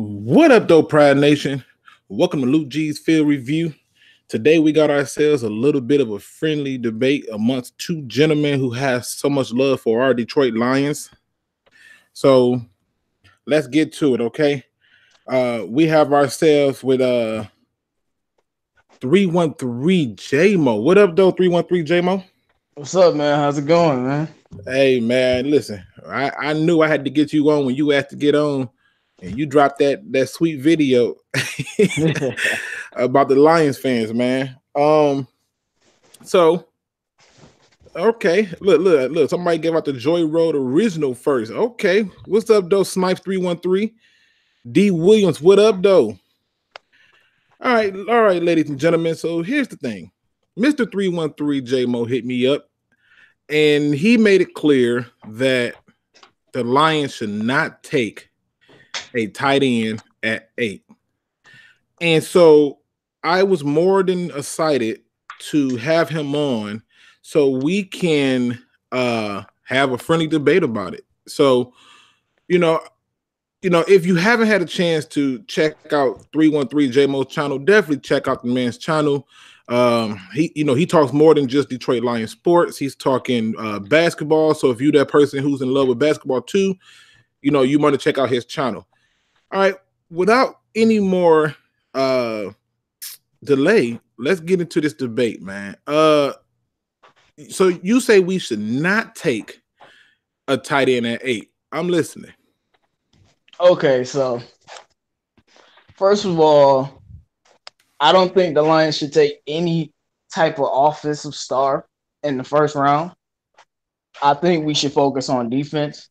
What up, though, Pride Nation? Welcome to Luke G's Field Review. Today, we got ourselves a little bit of a friendly debate amongst two gentlemen who have so much love for our Detroit Lions. So, let's get to it, okay? We have ourselves with 313 J-Mo. What up, though, 313 J-Mo? What's up, man? How's it going, man? Hey, man, listen, I knew I had to get you on when you asked to get on. And you dropped that sweet video about the Lions fans, man. So okay, look. Somebody gave out the Joy Road original first. Okay, what's up, though? Snipes 313, D Williams. What up, though? All right, ladies and gentlemen. So here's the thing, Mr. 313 J Mo hit me up, and he made it clear that the Lions should not take a tight end at 8. And so I was more than excited to have him on so we can have a friendly debate about it. So, if you haven't had a chance to check out 313 J-Mo's channel, definitely check out the man's channel. He talks more than just Detroit Lions sports. He's talking basketball. So if you're that person who's in love with basketball too, you want to check out his channel. All right, without any more delay, let's get into this debate, man. So you say we should not take a tight end at 8. I'm listening. Okay, so first of all, I don't think the Lions should take any type of offensive star in the first round. I think we should focus on defense.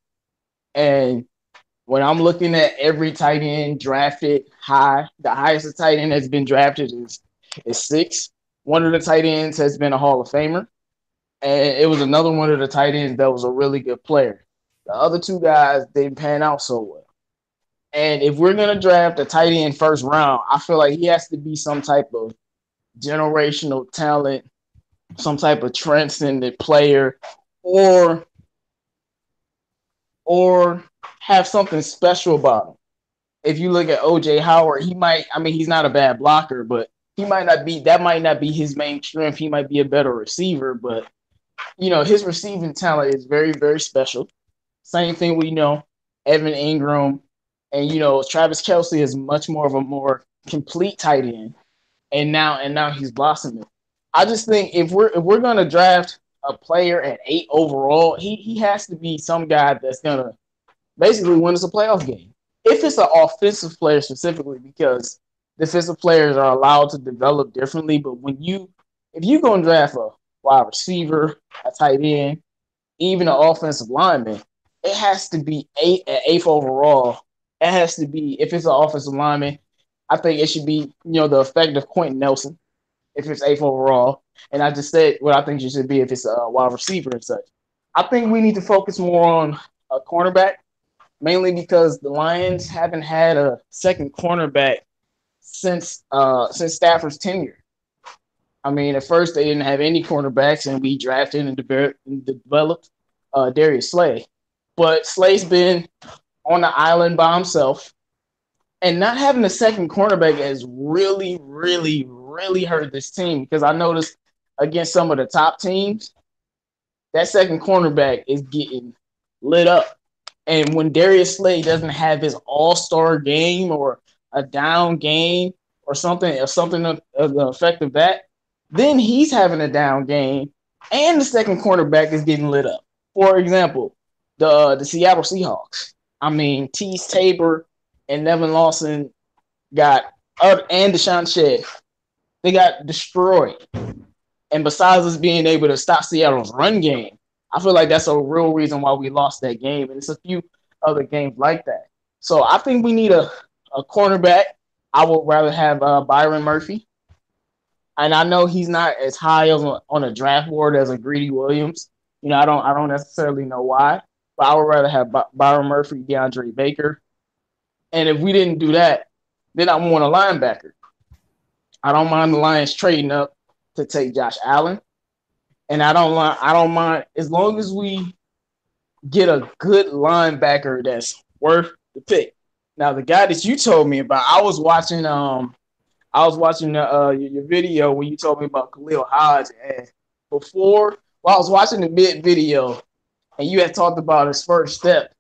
And when I'm looking at every tight end drafted high, the highest tight end that's been drafted is 6. One of the tight ends has been a Hall of Famer, and it was another one of the tight ends that was a really good player. The other two guys didn't pan out so well. And if we're going to draft a tight end first round, I feel like he has to be some type of generational talent, some type of transcendent player, or have something special about him. If you look at OJ Howard, he's not a bad blocker, but that might not be his main strength. He might be a better receiver, but his receiving talent is very, very special. Same thing we know, Evan Ingram, and Travis Kelce is much more of a more complete tight end, and now he's blossoming. I just think if we're gonna draft a player at 8 overall, he has to be some guy that's gonna basically win us a playoff game. If it's an offensive player specifically, because defensive players are allowed to develop differently, but if you gonna draft a wide receiver, a tight end, even an offensive lineman, it has to be 8th overall. It has to be, if it's an offensive lineman, I think it should be, the effect of Quentin Nelson if it's 8th overall. And I just said what I think it should be if it's a wide receiver and such. I think we need to focus more on a cornerback, mainly because the Lions haven't had a second cornerback since Stafford's tenure. I mean, at first they didn't have any cornerbacks, and we drafted and developed Darius Slay. But Slay's been on the island by himself, and not having a second cornerback has really, really, really hurt this team, because I noticed against some of the top teams, that second cornerback is getting lit up. And when Darius Slay doesn't have his all-star game or a down game or something of the effect of that, then he's having a down game, and the second cornerback is getting lit up. For example, the Seattle Seahawks. I mean, Tease Tabor and Nevin Lawson and Deshaun Shedd, they got destroyed. And besides us being able to stop Seattle's run game, I feel like that's a real reason why we lost that game. And it's a few other games like that. So I think we need a cornerback. I would rather have Byron Murphy. And I know he's not as high on a draft board as a Greedy Williams. I don't necessarily know why, but I would rather have Byron Murphy, DeAndre Baker. And if we didn't do that, then I want a linebacker. I don't mind the Lions trading up to take Josh Allen. And I don't mind as long as we get a good linebacker that's worth the pick. Now the guy that you told me about, I was watching your video when you told me about Khalil Hodge, and while I was watching the mid video, and you had talked about his first step.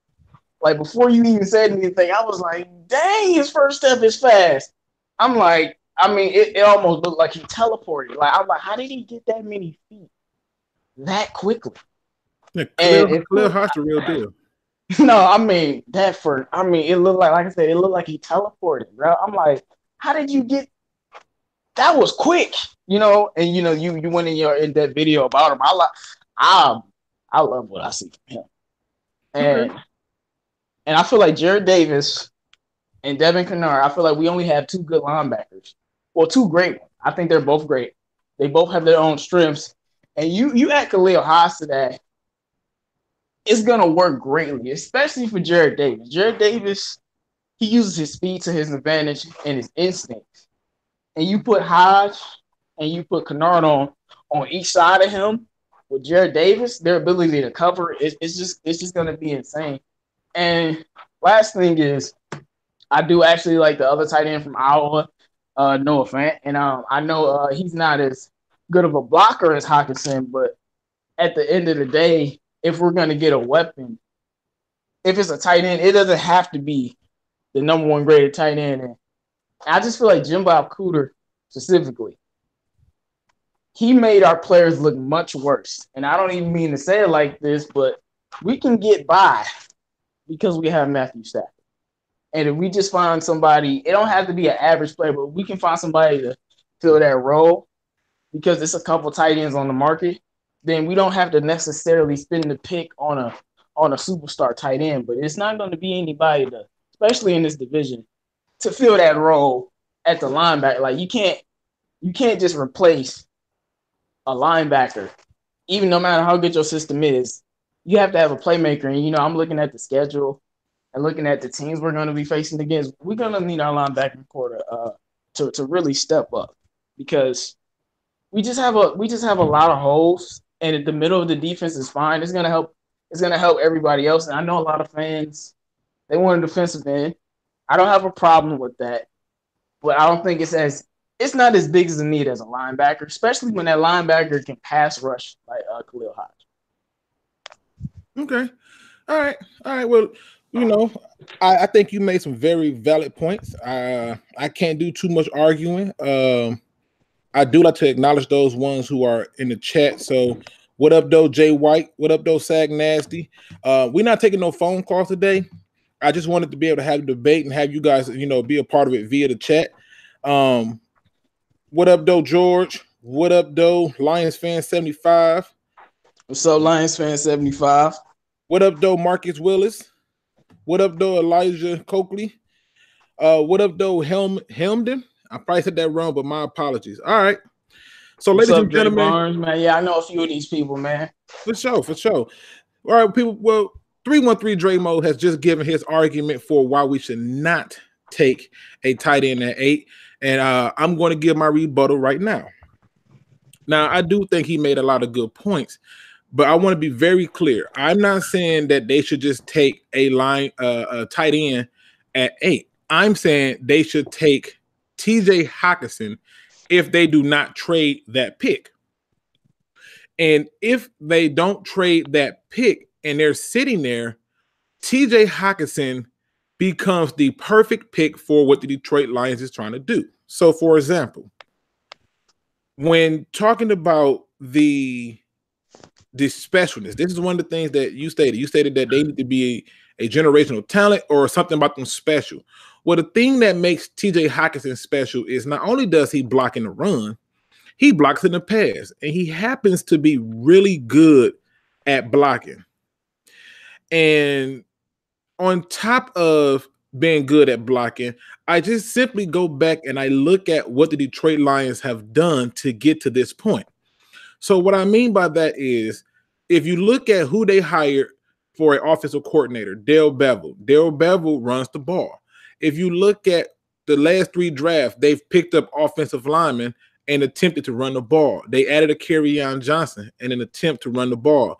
Like before you even said anything, I was like, "Dang, his first step is fast." I'm like, I mean, it almost looked like he teleported. Like I'm like, how did he get that many feet that quickly? Yeah, And Khalil Hodge the real deal. no, I mean it looked like I said, it looked like he teleported, bro. I'm like, how did you get? That was quick, And you went in that video about him. I love what I see from him, and Okay. and I feel like Jared Davis and Devin Kennard, I feel like we only have two good linebackers. Well, two great ones. I think they're both great. They both have their own strengths. And you add Khalil Haas to that, it's going to work greatly, especially for Jared Davis. Jared Davis, he uses his speed to his advantage and his instincts. And you put Hodge and you put Kennard on each side of him with Jared Davis, their ability to cover, it's just going to be insane. And last thing is, I do actually like the other tight end from Iowa, Noah Fant, and I know he's not as good of a blocker as Hockenson, but at the end of the day, if we're going to get a weapon, if it's a tight end, it doesn't have to be the number one graded tight end. And I just feel like Jim Bob Cooter specifically, he made our players look much worse. And I don't even mean to say it like this, but we can get by because we have Matthew Stafford. And if we just find somebody, it don't have to be an average player, but we can find somebody to fill that role because there's a couple tight ends on the market, then we don't have to necessarily spend the pick on a superstar tight end. But it's not going to be anybody to, especially in this division, to fill that role at the linebacker. Like you can't just replace a linebacker, even no matter how good your system is. You have to have a playmaker. And I'm looking at the schedule and looking at the teams we're going to be facing against. We're going to need our linebacking core to really step up because we just have a lot of holes, and the middle of the defense is fine. It's gonna help everybody else. And I know a lot of fans, they want a defensive end. I don't have a problem with that, but I don't think it's not as big as a need as a linebacker, especially when that linebacker can pass rush like Khalil Hodge. Okay. All right. Well, I think you made some very valid points. I can't do too much arguing. I do like to acknowledge those ones who are in the chat. So, what up, though, Jay White? What up, though, Sag Nasty? We're not taking no phone calls today. I just wanted to be able to have a debate and have you guys, be a part of it via the chat. What up, though, George? What up, though, Lions fan 75? What's up, Lions fan 75? What up, though, Marcus Willis? What up, though, Elijah Coakley? What up, though, Helmden? I probably said that wrong, but my apologies. All right. So, ladies and gentlemen, Barnes, man. Yeah, I know a few of these people, man. For sure. All right, people. Well, 313 Dre Mo has just given his argument for why we should not take a tight end at 8, and I'm going to give my rebuttal right now. Now, I do think he made a lot of good points, but I want to be very clear. I'm not saying that they should just take a tight end at 8. I'm saying they should take TJ Hockenson if they do not trade that pick. And if they don't trade that pick and they're sitting there, TJ Hockenson becomes the perfect pick for what the Detroit Lions is trying to do. So, for example, when talking about the specialness, this is one of the things that you stated. You stated that they need to be a generational talent or something about them special. Well, the thing that makes TJ Hockenson special is not only does he block in the run, he blocks in the pass, and he happens to be really good at blocking. And on top of being good at blocking, I just simply go back and I look at what the Detroit Lions have done to get to this point. So what I mean by that is, if you look at who they hired for an offensive coordinator, Dale Bevel runs the ball. If you look at the last 3 drafts, they've picked up offensive linemen and attempted to run the ball. They added a Kerryon Johnson in an attempt to run the ball.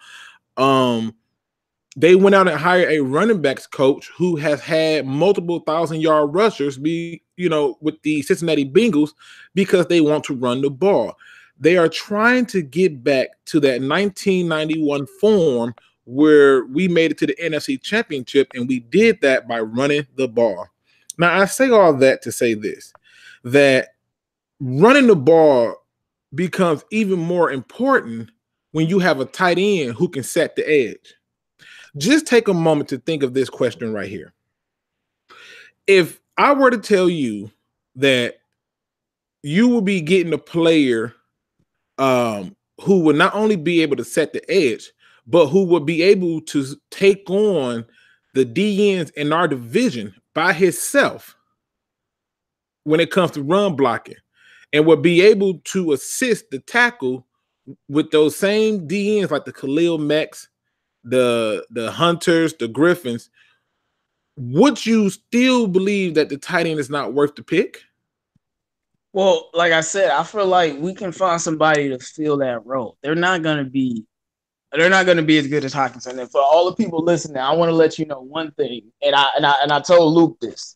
They went out and hired a running backs coach who has had multiple 1,000-yard rushers with the Cincinnati Bengals because they want to run the ball. They are trying to get back to that 1991 form where we made it to the NFC Championship, and we did that by running the ball. Now, I say all that to say this, that running the ball becomes even more important when you have a tight end who can set the edge. Just take a moment to think of this question right here. If I were to tell you that you will be getting a player who would not only be able to set the edge, but who would be able to take on the DNs in our division by himself when it comes to run blocking, and would be able to assist the tackle with those same DNs like the Khalil Macks, the Hunters, the Griffins, would you still believe that the tight end is not worth the pick? Well, like I said, I feel like we can find somebody to fill that role. They're not going to be as good as Hockenson. And for all the people listening, I want to let you know one thing. And I told Luke this.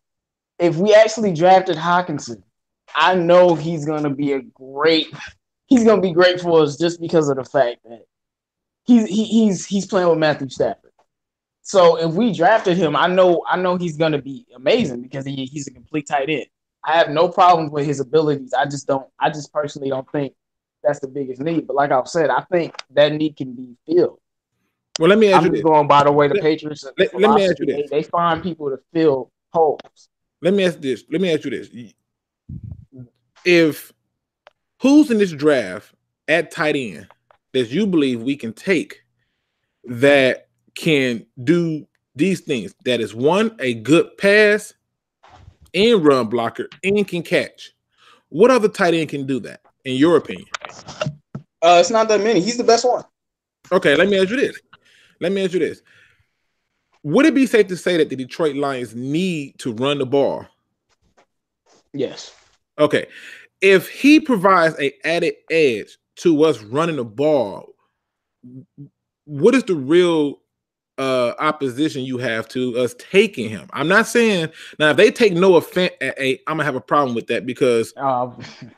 If we actually drafted Hockenson, I know he's going to be great for us just because of the fact that he's playing with Matthew Stafford. So if we drafted him, I know he's going to be amazing because he's a complete tight end. I have no problems with his abilities. I just personally don't think that's the biggest need. But like I said, I think that need can be filled. Well, let me ask you this. Going by the way the Patriots. Let me ask you this. They find people to fill holes. Let me ask you this. If who's in this draft at tight end that you believe we can take that can do these things? That is, one, a good pass and run blocker and can catch. What other tight end can do that, in your opinion? It's not that many. He's the best one. Okay, let me ask you this. Would it be safe to say that the Detroit Lions need to run the ball? Yes. Okay. If he provides an added edge to us running the ball, what is the real opposition you have to us taking him? I'm not saying now if they take no offense at I'm gonna have a problem with that because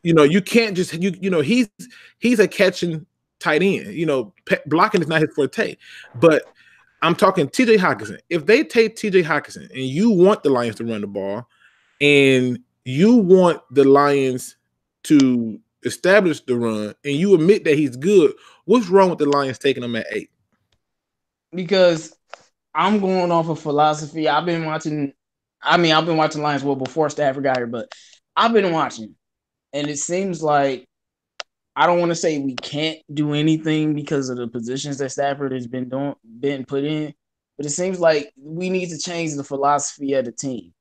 you can't just he's a catching tight end. Blocking is not his forte. But I'm talking TJ Hockenson. If they take TJ Hockenson and you want the Lions to run the ball and you want the Lions to establish the run and you admit that he's good, what's wrong with the Lions taking him at 8? Because I'm going off of philosophy. I've been watching Lions before Stafford got here, but I've been watching. And it seems like I don't want to say we can't do anything because of the positions that Stafford has been put in, but it seems like we need to change the philosophy of the team.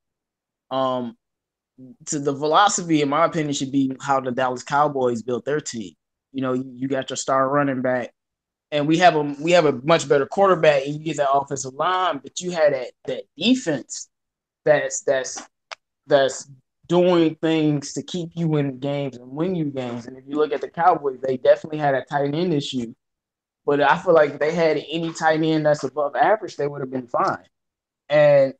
To the philosophy, in my opinion, should be how the Dallas Cowboys built their team. You got your star running back, and we have a much better quarterback, and you get that offensive line, but you had that defense that's doing things to keep you in games and win you games. And if you look at the Cowboys, they definitely had a tight end issue. But I feel like if they had any tight end that's above average, they would have been fine. And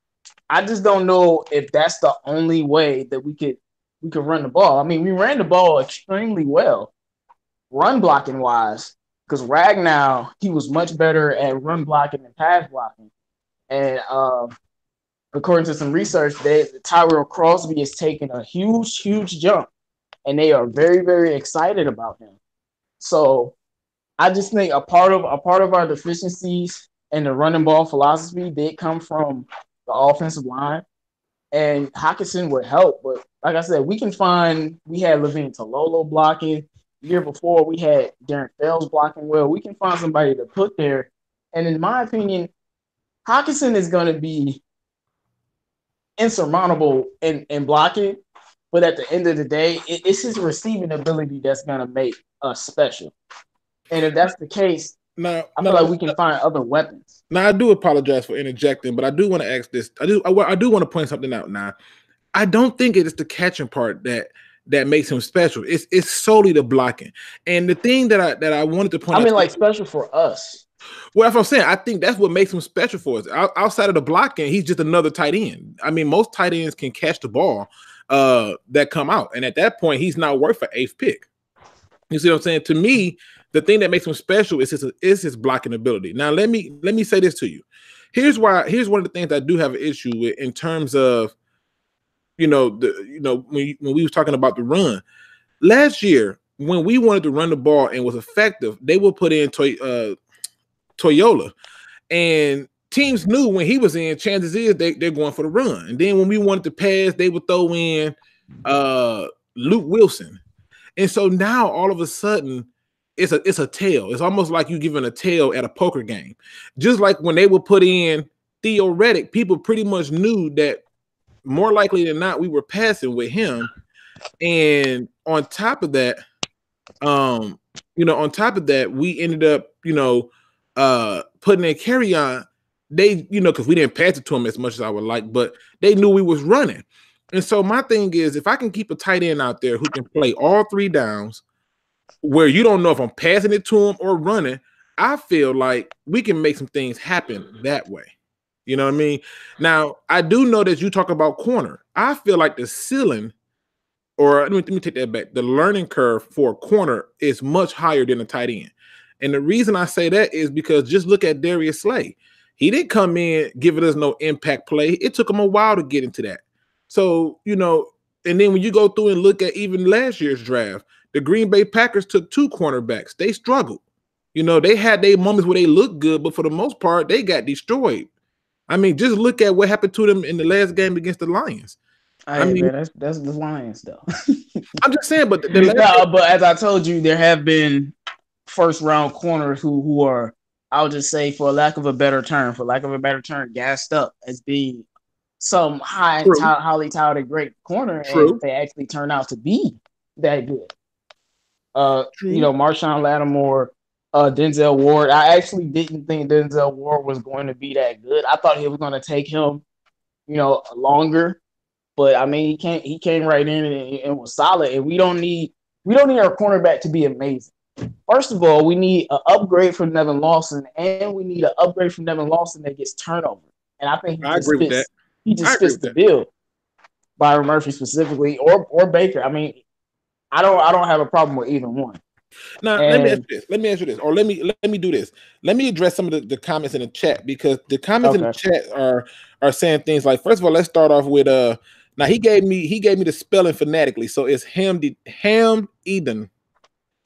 I just don't know if that's the only way that we could run the ball. I mean, we ran the ball extremely well, run blocking wise, because Ragnow, he was much better at run blocking than pass blocking. And according to some research, Tyrell Crosby has taken a huge, huge jump, and they are very, very excited about him. So I just think a part of our deficiencies in the running ball philosophy did come from the offensive line, and Hockenson would help. But like I said, we had Levine Tololo blocking. The year before, we had Darren Fells blocking well. We can find somebody to put there. And in my opinion, Hockenson is going to be insurmountable in blocking, but at the end of the day, it's his receiving ability that's going to make us special. And if that's the case, I feel like we can find other weapons. Now, I do apologize for interjecting, but I do want to ask this. I do want to point something out now. I don't think it is the catching part that makes him special. It's solely the blocking. And the thing that I wanted to point out. I mean, like special for us. Well, that's what I'm saying. I think that's what makes him special for us. Outside of the blocking, he's just another tight end. I mean, most tight ends can catch the ball that come out, and at that point, he's not worth an 8th pick. You see what I'm saying? To me, the thing that makes him special is his blocking ability. Now, let me say this to you. Here's one of the things I do have an issue with in terms of when we was talking about the run last year. When we wanted to run the ball and was effective, they would put in Toyola, and teams knew when he was in, chances is they're going for the run. And then when we wanted to pass, they would throw in Luke Wilson. And so now all of a sudden it's a tail. It's almost like you giving a tail at a poker game. Just like when they would put in Theo Reddick, people pretty much knew that more likely than not we were passing with him. And on top of that, we ended up, putting in Kerryon. They, because we didn't pass it to him as much as I would like, but they knew we was running. And so my thing is, if I can keep a tight end out there who can play all 3 downs, where you don't know if I'm passing it to him or running, I feel like we can make some things happen that way. You know what I mean? Now, I do know that you talk about corner. I feel like the ceiling, or let me take that back. The learning curve for a corner is much higher than a tight end. And the reason I say that is because just look at Darius Slay. He didn't come in giving us no impact play. It took him a while to get into that. So, and then when you go through and look at even last year's draft, the Green Bay Packers took 2 cornerbacks. They struggled. They had their moments where they looked good, but for the most part, they got destroyed. I mean, just look at what happened to them in the last game against the Lions. Man, that's the Lions, though. I'm just saying, but but as I told you, there have been first-round corners who are, I'll just say, for lack of a better term, gassed up as being some highly touted great corner, and they actually turn out to be that good. Marshawn Lattimore, Denzel Ward. I actually didn't think Denzel Ward was going to be that good. I thought he was going to take him, longer. But I mean, he came right in and was solid. And we don't need our cornerback to be amazing. First of all, we need an upgrade from Nevin Lawson, and we need an upgrade from Nevin Lawson that gets turnover. And I think he just fits the bill. Byron Murphy specifically, or Baker. I mean, I don't have a problem with either one. Now, let me ask you this, or let me do this. Let me address some of the comments in the chat, because the comments in the chat are saying things like, first of all, let's start off with now he gave me the spelling phonetically, so it's Hamden.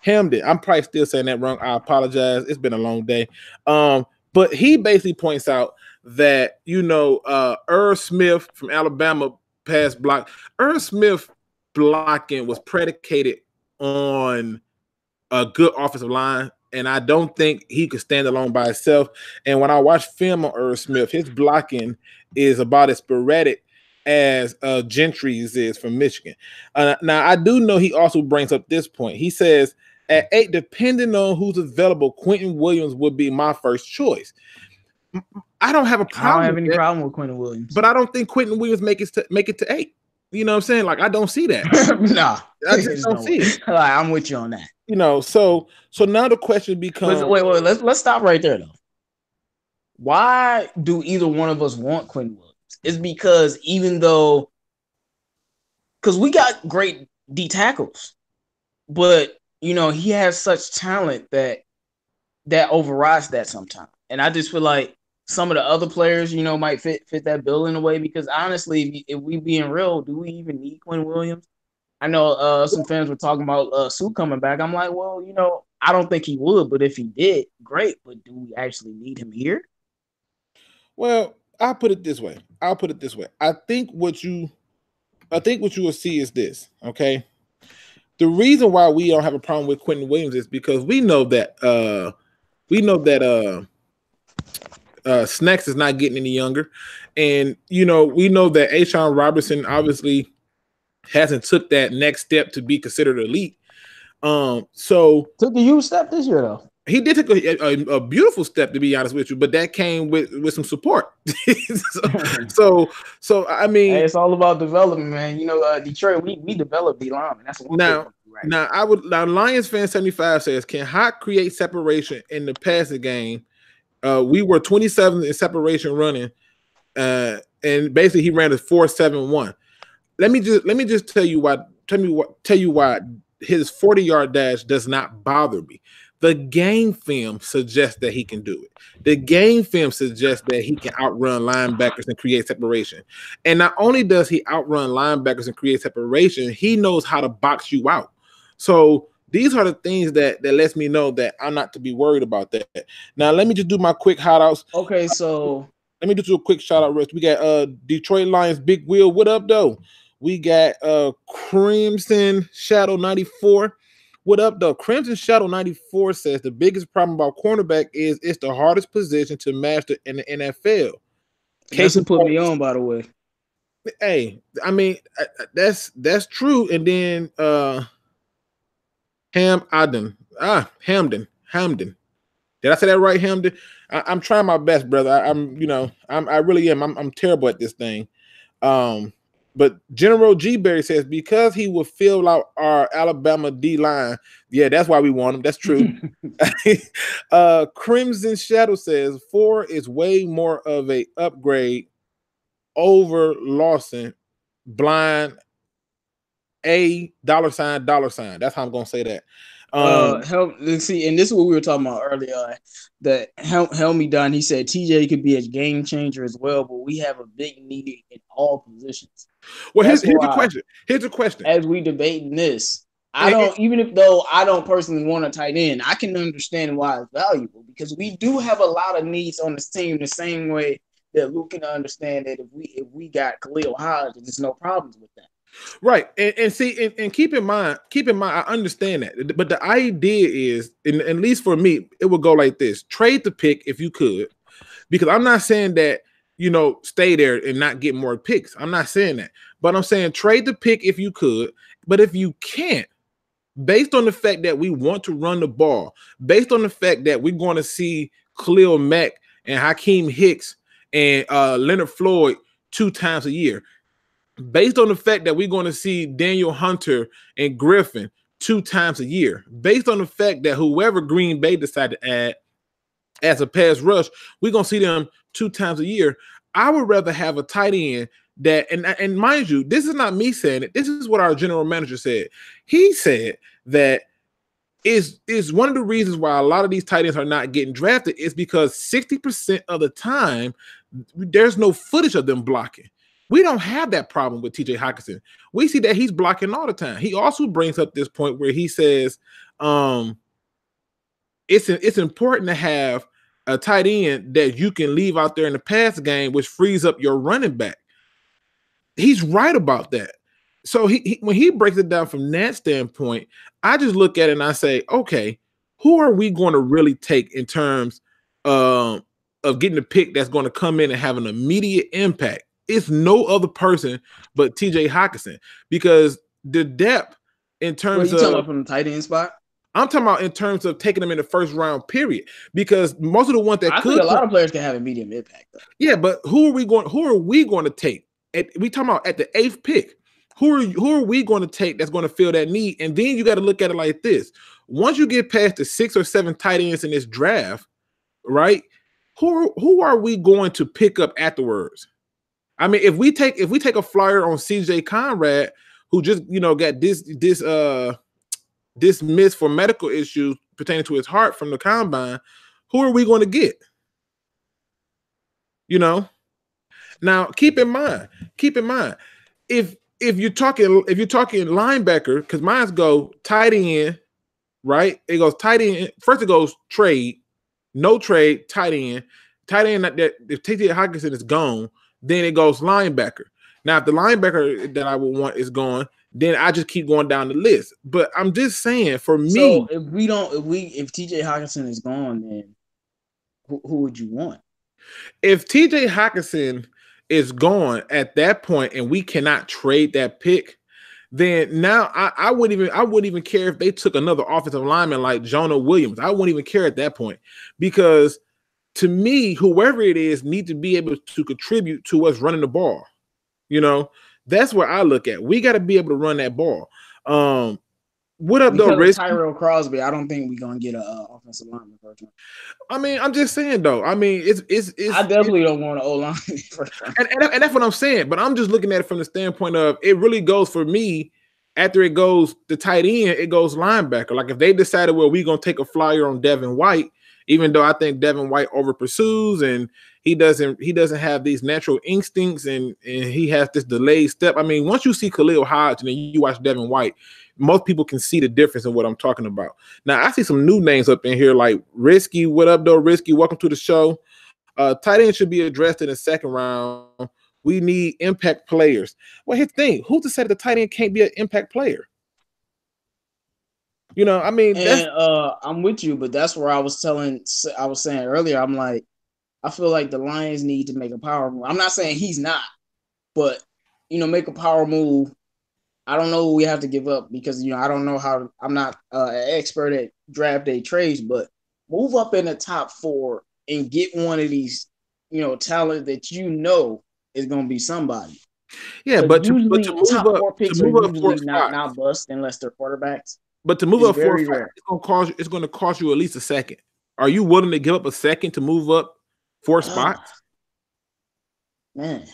I'm probably still saying that wrong. I apologize. It's been a long day. But he basically points out that Irv Smith from Alabama pass block. Irv Smith blocking was predicated on a good offensive line, and I don't think he could stand alone by himself. And when I watch film on Irv Smith, his blocking is about as sporadic as Gentry's is from Michigan. Now, I do know he also brings up this point. He says, at 8, depending on who's available, Quentin Williams would be my first choice. I don't have a problem. I don't have any problem with Quentin Williams, but I don't think Quentin Williams make it to 8. You know what I'm saying? Like, I don't see that. Nah, I just don't see it. I'm with you on that. So now the question becomes. Wait. Let's stop right there though. Why do either one of us want Quentin Williams? It's because because we got great D tackles, but he has such talent that overrides that sometimes. And I just feel like some of the other players, might fit that bill in a way, because honestly, if we being real, do we even need Quentin Williams? I know some fans were talking about Sue coming back. I'm like, well, I don't think he would, but if he did, great. But do we actually need him here? Well, I'll put it this way. I think what you will see is this, okay? The reason why we don't have a problem with Quentin Williams is because we know that Snacks is not getting any younger, and we know that A'Shawn Robinson obviously hasn't took that next step to be considered elite. So took a huge step this year though. He did take a beautiful step, to be honest with you, but that came with some support. so I mean, hey, it's all about development, man. Detroit, we developed the lineman. That's what now Lions fan 75 says, can Hawk create separation in the passing game We were 27th in separation running, and basically he ran a 4.71. Let me just tell you why. Tell you why his 40-yard dash does not bother me. The game film suggests that he can do it. The game film suggests that he can outrun linebackers and create separation. And not only does he outrun linebackers and create separation, he knows how to box you out. So these are the things that lets me know that I'm not to be worried about that. Now let me just do my quick hot outs. Okay, so let me just do a quick shout out, Rest. We got Detroit Lions Big Wheel. What up, though? We got Crimson Shadow 94. What up, though? Crimson Shadow 94 says the biggest problem about cornerback is it's the hardest position to master in the NFL. That's what put me on, by the way. Hey, I mean that's true. And then Hamden. Did I say that right, Hamden? I'm trying my best, brother. I really am. I'm terrible at this thing. But General G. Berry says because he will fill out our Alabama D line. Yeah, that's why we want him. That's true. Crimson Shadow says 4 is way more of a upgrade over Lawson. Blind $. That's how I'm gonna say that. Let's see, and this is what we were talking about earlier. That Helm me done. He said TJ could be a game changer as well, but we have a big need in all positions. Well, here's the question. Here's the question. As we debating this, even though I don't personally want a tight end, I can understand why it's valuable because we do have a lot of needs on this team. The same way that Luke can understand that if we got Khalil Hodge, there's no problems with that. Right. And see, and keep in mind, I understand that. But the idea is, at least for me, it would go like this. Trade the pick if you could, because I'm not saying that, stay there and not get more picks. I'm not saying that. But I'm saying trade the pick if you could. But if you can't, based on the fact that we want to run the ball, based on the fact that we're going to see Khalil Mack and Hakeem Hicks and Leonard Floyd 2 times a year, based on the fact that we're going to see Daniel Hunter and Griffin 2 times a year, based on the fact that whoever Green Bay decided to add as a pass rush, we're going to see them 2 times a year. I would rather have a tight end that, and mind you, this is not me saying it. This is what our general manager said. He said that is one of the reasons why a lot of these tight ends are not getting drafted is because 60% of the time, there's no footage of them blocking. We don't have that problem with TJ Hockenson. We see that he's blocking all the time. He also brings up this point where he says it's important to have a tight end that you can leave out there in the pass game, which frees up your running back. He's right about that. So when he breaks it down from that standpoint, I just look at it and I say, okay, who are we going to really take in terms of getting a pick that's going to come in and have an immediate impact? It's no other person but TJ Hockenson because the depth in terms of talking about from the tight end spot. I'm talking about in terms of taking them in the first round, period. Because most of the ones that I think a lot of players can have a medium impact. Though. Yeah, but who are we going to take? We talking about at the 8th pick. Who are we going to take that's going to fill that need? And then you got to look at it like this: once you get past the 6 or 7 tight ends in this draft, right? Who are we going to pick up afterwards? I mean, if we take a flyer on CJ Conrad, who just got dismissed for medical issues pertaining to his heart from the combine, who are we going to get? Now keep in mind, if you're talking linebacker, because mine go tight end, right? It goes tight end. First it goes trade, no trade, tight end. Tight end that if TJ Hockenson is gone, then it goes linebacker. Now, if the linebacker that I would want is gone, then I just keep going down the list. But I'm just saying, for me, so if TJ Hockenson is gone, then who would you want? If TJ Hockenson is gone at that point and we cannot trade that pick, then now I wouldn't even care if they took another offensive lineman like Jonah Williams. I wouldn't even care at that point because to me, whoever it is needs to be able to contribute to us running the ball. That's where I look at. We got to be able to run that ball. What up, though, Because of Risky? Tyrell Crosby, I don't think we're gonna get an offensive lineman first round. I mean, I'm just saying though. I mean, I definitely don't want an O-line first round. And that's what I'm saying. But I'm just looking at it from the standpoint of it really goes for me. After it goes the tight end, it goes linebacker. Like if they decided, well, we're gonna take a flyer on Devin White, even though I think Devin White over pursues and he doesn't have these natural instincts and he has this delayed step. I mean, once you see Khalil Hodge and then you watch Devin White, most people can see the difference in what I'm talking about. Now I see some new names up in here like Risky. What up, though, Risky? Welcome to the show. Tight end should be addressed in the second round. We need impact players. Well, here's the thing. Who's to say the tight end can't be an impact player? You know, I mean, I'm with you, but that's where I was saying earlier, I'm like, I feel like the Lions need to make a power move. I'm not saying he's not, but make a power move. I don't know what we have to give up because I don't know how. I'm not an expert at draft day trades, but move up in the top 4 and get one of these, talent that is going to be somebody. Yeah, but to move top up, 4 picks are usually not bust unless they're quarterbacks. But to move up 4 spots, it's going to cost you at least a second. Are you willing to give up a second to move up 4 spots? Man,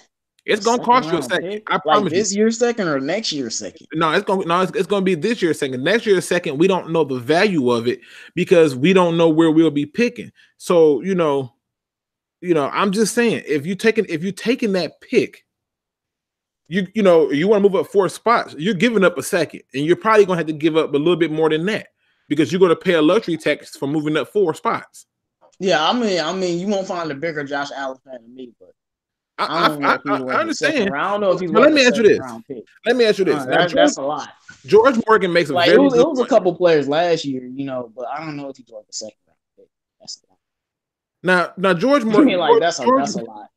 it's going to cost you a second. Pick? I promise. Like this year's second or next year's second? No, it's going to be this year's second. Next year's second, we don't know the value of it because we don't know where we'll be picking. So I'm just saying, if you taking that pick, you want to move up 4 spots, you're giving up a second, and you're probably gonna have to give up a little bit more than that because you're gonna pay a luxury tax for moving up 4 spots. Yeah, I mean, you won't find a bigger Josh Allen fan than me, but I understand. I don't know if he's. Let me ask you this. That's a lot. George Morgan makes a it was a couple players last year, but I don't know if he's worth a second round pick. That's a lot. Now George Morgan. That's a lot.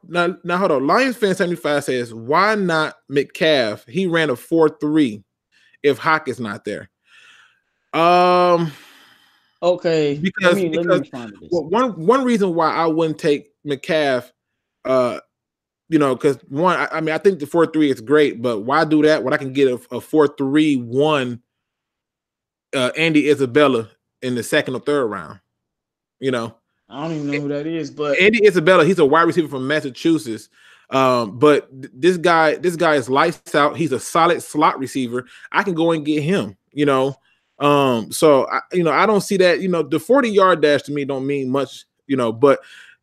Now hold on. Lions fan 75 says, why not Metcalf? He ran a 4.3 if Hawk is not there. Okay. Because one reason why I wouldn't take Metcalf, because one, I think the 4.3 is great, but why do that when I can get a 4.3-1 Andy Isabella in the second or third round? I don't even know who that is, but Andy Isabella, he's a wide receiver from Massachusetts. But this guy is lights out. He's a solid slot receiver. I can go and get him, So I don't see that, the 40-yard dash to me don't mean much, but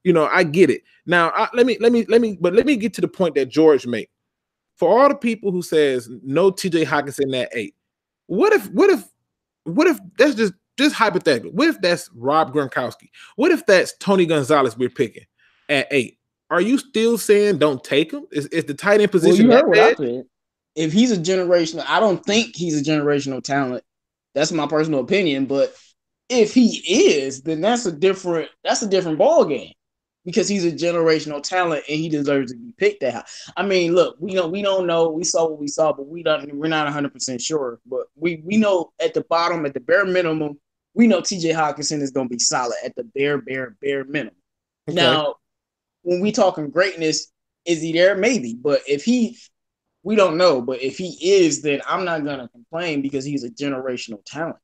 I get it. Now let me get to the point that George made. For all the people who says no TJ Hockenson at 8, what if that's just hypothetical. What if that's Rob Gronkowski? What if that's Tony Gonzalez we're picking at 8? Are you still saying don't take him? Is the tight end position? Well, you heard what I said. If he's a generational, I don't think he's a generational talent. That's my personal opinion. But if he is, then that's a different ball game because he's a generational talent and he deserves to be picked that high. I mean, look, we don't know. We saw what we saw, but we're not 100% sure. But we know at the bottom, at the bare minimum, we know TJ Hockenson is going to be solid at the bare minimum. Okay. Now, when we talking greatness, is he there? Maybe. But we don't know. But if he is, then I'm not going to complain because he's a generational talent.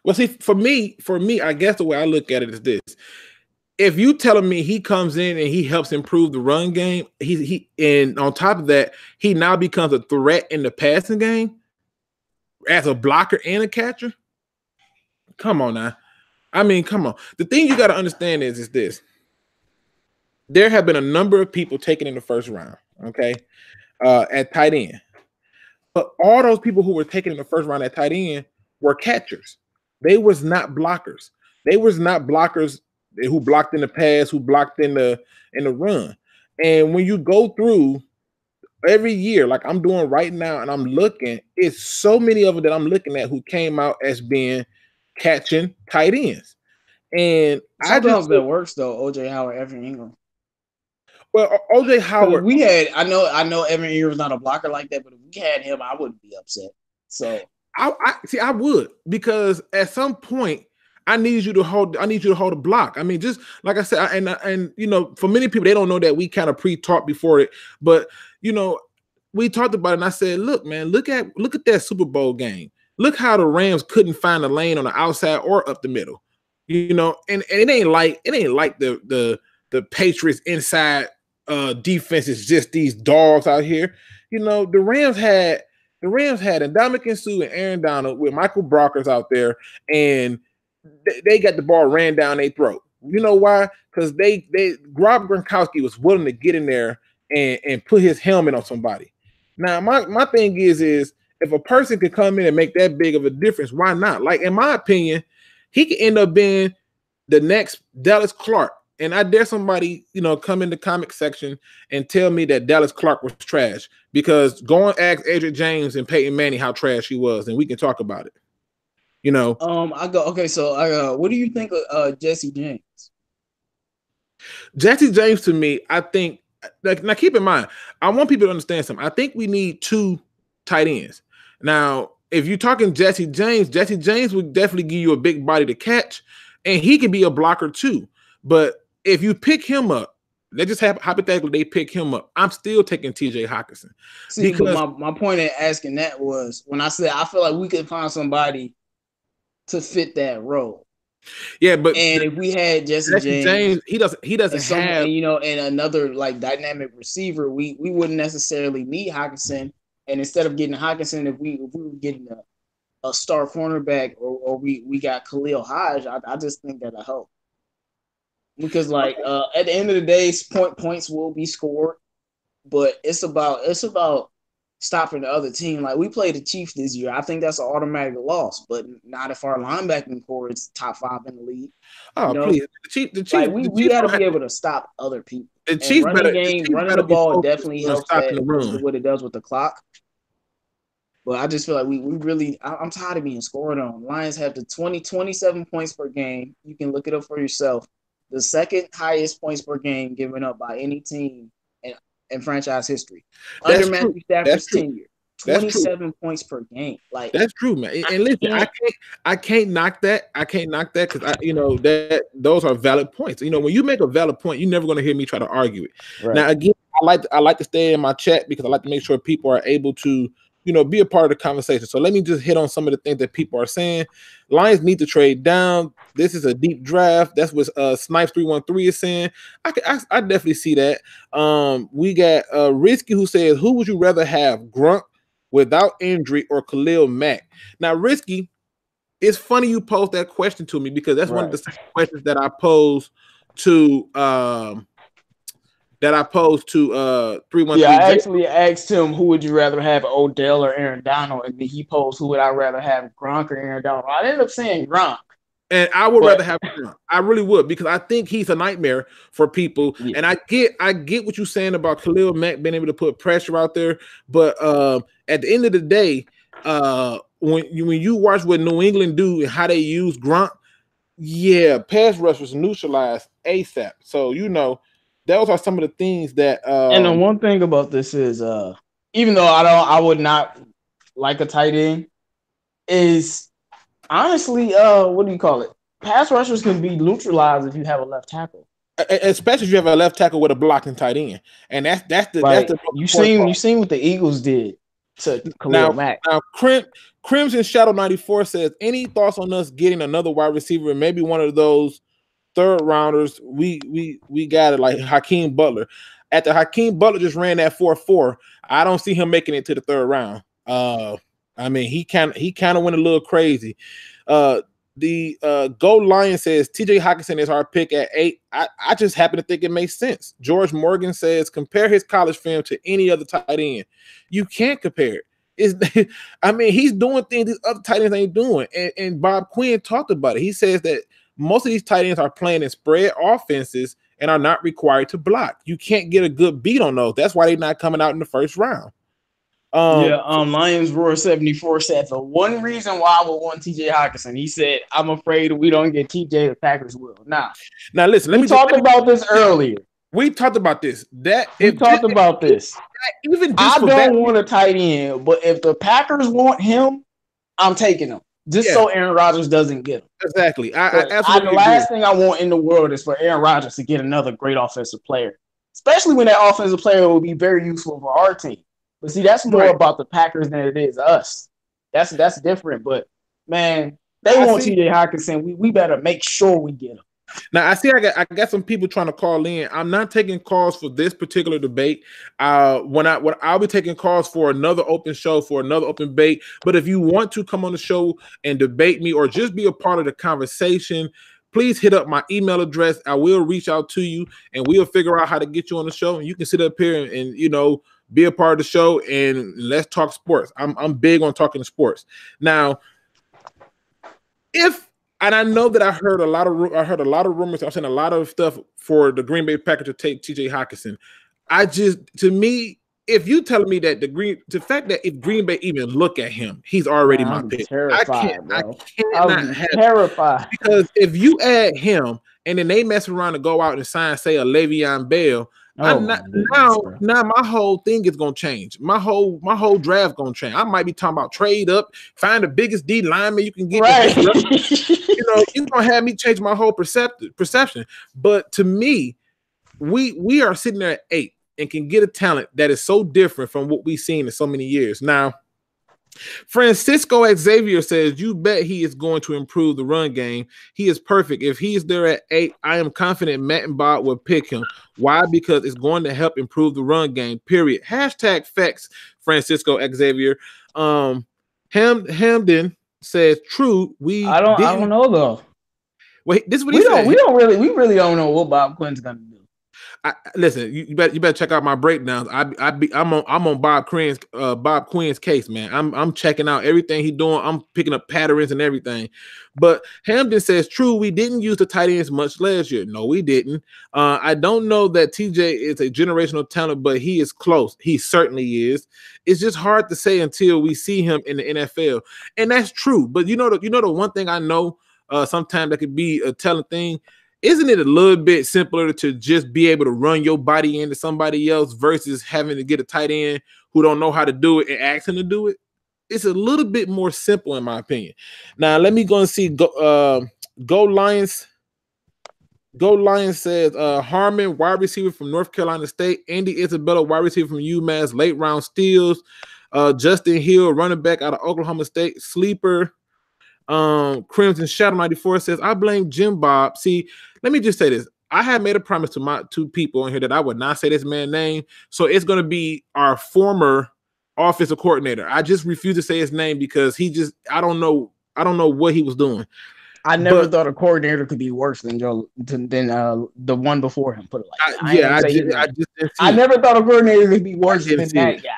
Well, see, for me, I guess the way I look at it is this. If you telling me he comes in and he helps improve the run game, and on top of that, he now becomes a threat in the passing game as a blocker and a catcher. Come on now. I mean, come on. The thing you got to understand is this. There have been a number of people taken in the first round, okay, at tight end. But all those people who were taken in the first round at tight end were catchers. They was not blockers. They was not blockers who blocked in the pass, who blocked in the run. And when you go through every year, like I'm doing right now, and I'm looking, it's so many of them that I'm looking at who came out as being catching tight ends. And sometimes that works though. OJ Howard, Evan Ingram. Well, OJ Howard, I know Evan Ingram's not a blocker like that, but if we had him, I wouldn't be upset. So I would, because at some point I need you to hold a block. I mean, just like I said, and for many people, they don't know that we kind of pre-talked before it, but we talked about it, and I said, look, man, look at that Super Bowl game. Look how the Rams couldn't find a lane on the outside or up the middle. You know, and it ain't like the Patriots inside defense is just these dogs out here. You know, the Rams had Ndamukong Suh and Aaron Donald with Michael Brockers out there, and they got the ball ran down their throat. You know why? Because Rob Gronkowski was willing to get in there and put his helmet on somebody. Now, my thing is if a person could come in and make that big of a difference, why not? Like, in my opinion, he could end up being the next Dallas Clark. And I dare somebody, you know, come in the comic section and tell me that Dallas Clark was trash, because go and ask Adrian James and Peyton Manning how trash he was, and we can talk about it. You know, what do you think of Jesse James? Jesse James, to me, I think, like, now keep in mind, I want people to understand something. I think we need 2 tight ends. Now, if you're talking Jesse James would definitely give you a big body to catch, and he can be a blocker too. But if you pick him up, let's just have hypothetically they pick him up, I'm still taking TJ Hockenson. See, because my point in asking that was when I said I feel like we could find somebody to fit that role. Yeah, but if we had Jesse James, he doesn't have, you know, and another like dynamic receiver, we wouldn't necessarily need Hockenson. And instead of getting Hockenson, if we were getting a star cornerback or we got Khalil Hodge, I just think that'll help. Because like at the end of the day, points will be scored, but it's about stopping the other team. Like, we played the Chiefs this year. I think that's an automatic loss, but not if our linebacking core is top 5 in the league. Oh, you know? Please. The Chiefs, like, we got to be able to stop other people. The Chiefs running the ball definitely helps what it does with the clock. But I just feel like we really, I'm tired of being scored on. Lions have the 27 points per game. You can look it up for yourself. The second highest points per game given up by any team in franchise history. Under Matthew Stafford's tenure. 27 points per game. Like, that's true, man. And listen, I can't knock that. I can't knock that because that those are valid points. You know, when you make a valid point, you're never going to hear me try to argue it. Right. Now, again, I like to stay in my chat because I like to make sure people are able to, you know, be a part of the conversation. So let me just hit on some of the things that people are saying. Lions need to trade down. This is a deep draft. That's what Snipes 313 is saying. I definitely see that. We got Risky, who says, who would you rather have, Gronk without injury or Khalil Mack? Now, Risky, it's funny you posed that question to me because that's one of the same questions that I posed to 313. Yeah, I actually asked him, who would you rather have, Odell or Aaron Donald? And he posed, who would I rather have, Gronk or Aaron Donald? I ended up saying Gronk. And I would rather have Gronk. I really would, because I think he's a nightmare for people. Yeah. And I get what you're saying about Khalil Mack being able to put pressure out there. But at the end of the day, when you watch what New England do and how they use Gronk, yeah, pass rush was neutralized ASAP. So, you know, those are some of the things that and the one thing about this is even though I would not like a tight end, is honestly what do you call it? Pass rushers can be neutralized if you have a left tackle. Especially if you have a left tackle with a blocking tight end. And that's the you seen what the Eagles did to Khalil Mack. Now Crimson Shadow 94 says, any thoughts on us getting another wide receiver and maybe one of those third rounders? We got it, like Hakeem Butler. After Hakeem Butler just ran that 4.4, I don't see him making it to the third round. I mean, he kind of went a little crazy. The Gold Lion says TJ Hockenson is our pick at 8. I just happen to think it makes sense. George Morgan says compare his college film to any other tight end. You can't compare it. I mean, he's doing things these other tight ends ain't doing. And Bob Quinn talked about it. He says that most of these tight ends are playing in spread offenses and are not required to block. You can't get a good beat on those. That's why they're not coming out in the first round. Lions Roar 74 said the one reason why I would want TJ Hockenson, he said, I'm afraid we don't get TJ, the Packers will. Now listen, we talked about this earlier. We talked about this. I don't want a tight end, but if the Packers want him, I'm taking him. So Aaron Rodgers doesn't get him. Exactly. The last thing I want in the world is for Aaron Rodgers to get another great offensive player, especially when that offensive player will be very useful for our team. But see, that's more about the Packers than it is us. That's different. But man, they want TJ Hockenson. We better make sure we get him. Now I got some people trying to call in. I'm not taking calls for this particular debate. I'll be taking calls for another open show, for another open debate. But if you want to come on the show and debate me or just be a part of the conversation, please hit up my email address. I will reach out to you and we'll figure out how to get you on the show. And you can sit up here and be a part of the show and let's talk sports. I'm big on talking sports. Now, and I know that I heard a lot of rumors. I've seen a lot of stuff for the Green Bay Packers to take TJ Hockenson. To me, if you telling me that the fact that if Green Bay even look at him, he's already my pick. Terrified, I cannot have terrified because if you add him and then they mess around and go out and sign, say, a Le'Veon Bell. Now my whole thing is gonna change. My whole draft gonna change. I might be talking about trade up, find the biggest D lineman you can get. Right. You're gonna have me change my whole perception. But to me, we are sitting there at 8 and can get a talent that is so different from what we've seen in so many years. Now, Francisco Xavier says, you bet he is going to improve the run game. He is perfect. If he is there at 8, I am confident Matt and Bob will pick him. Why? Because it's going to help improve the run game, period. Hashtag facts, Francisco Xavier. Hamden says, true. I don't know, though. Wait, this is what he said. We really don't know what Bob Quinn's going to do. Listen, you better check out my breakdowns. I'm on Bob Quinn's case, man. I'm checking out everything he's doing. I'm picking up patterns and everything. But Hamden says, true, we didn't use the tight ends much last year. No, we didn't. I don't know that TJ is a generational talent, but he is close. He certainly is. It's just hard to say until we see him in the NFL, and that's true. But you know the one thing I know, sometimes that could be a telling thing. Isn't it a little bit simpler to just be able to run your body into somebody else versus having to get a tight end who don't know how to do it and ask him to do it? It's a little bit more simple, in my opinion. Now, let me go and see. Go Lions. Go Lions says Harmon, wide receiver from North Carolina State. Andy Isabella, wide receiver from UMass, late round steals. Justin Hill, running back out of Oklahoma State, sleeper. Crimson Shadow 94 says, I blame Jim Bob. See, let me just say this. I had made a promise to my 2 people in here that I would not say this man's name. So it's going to be our former offensive coordinator. I just refuse to say his name because I don't know what he was doing. I never thought a coordinator could be worse than the one before him. Put it like that. I never thought a coordinator could be worse than that guy.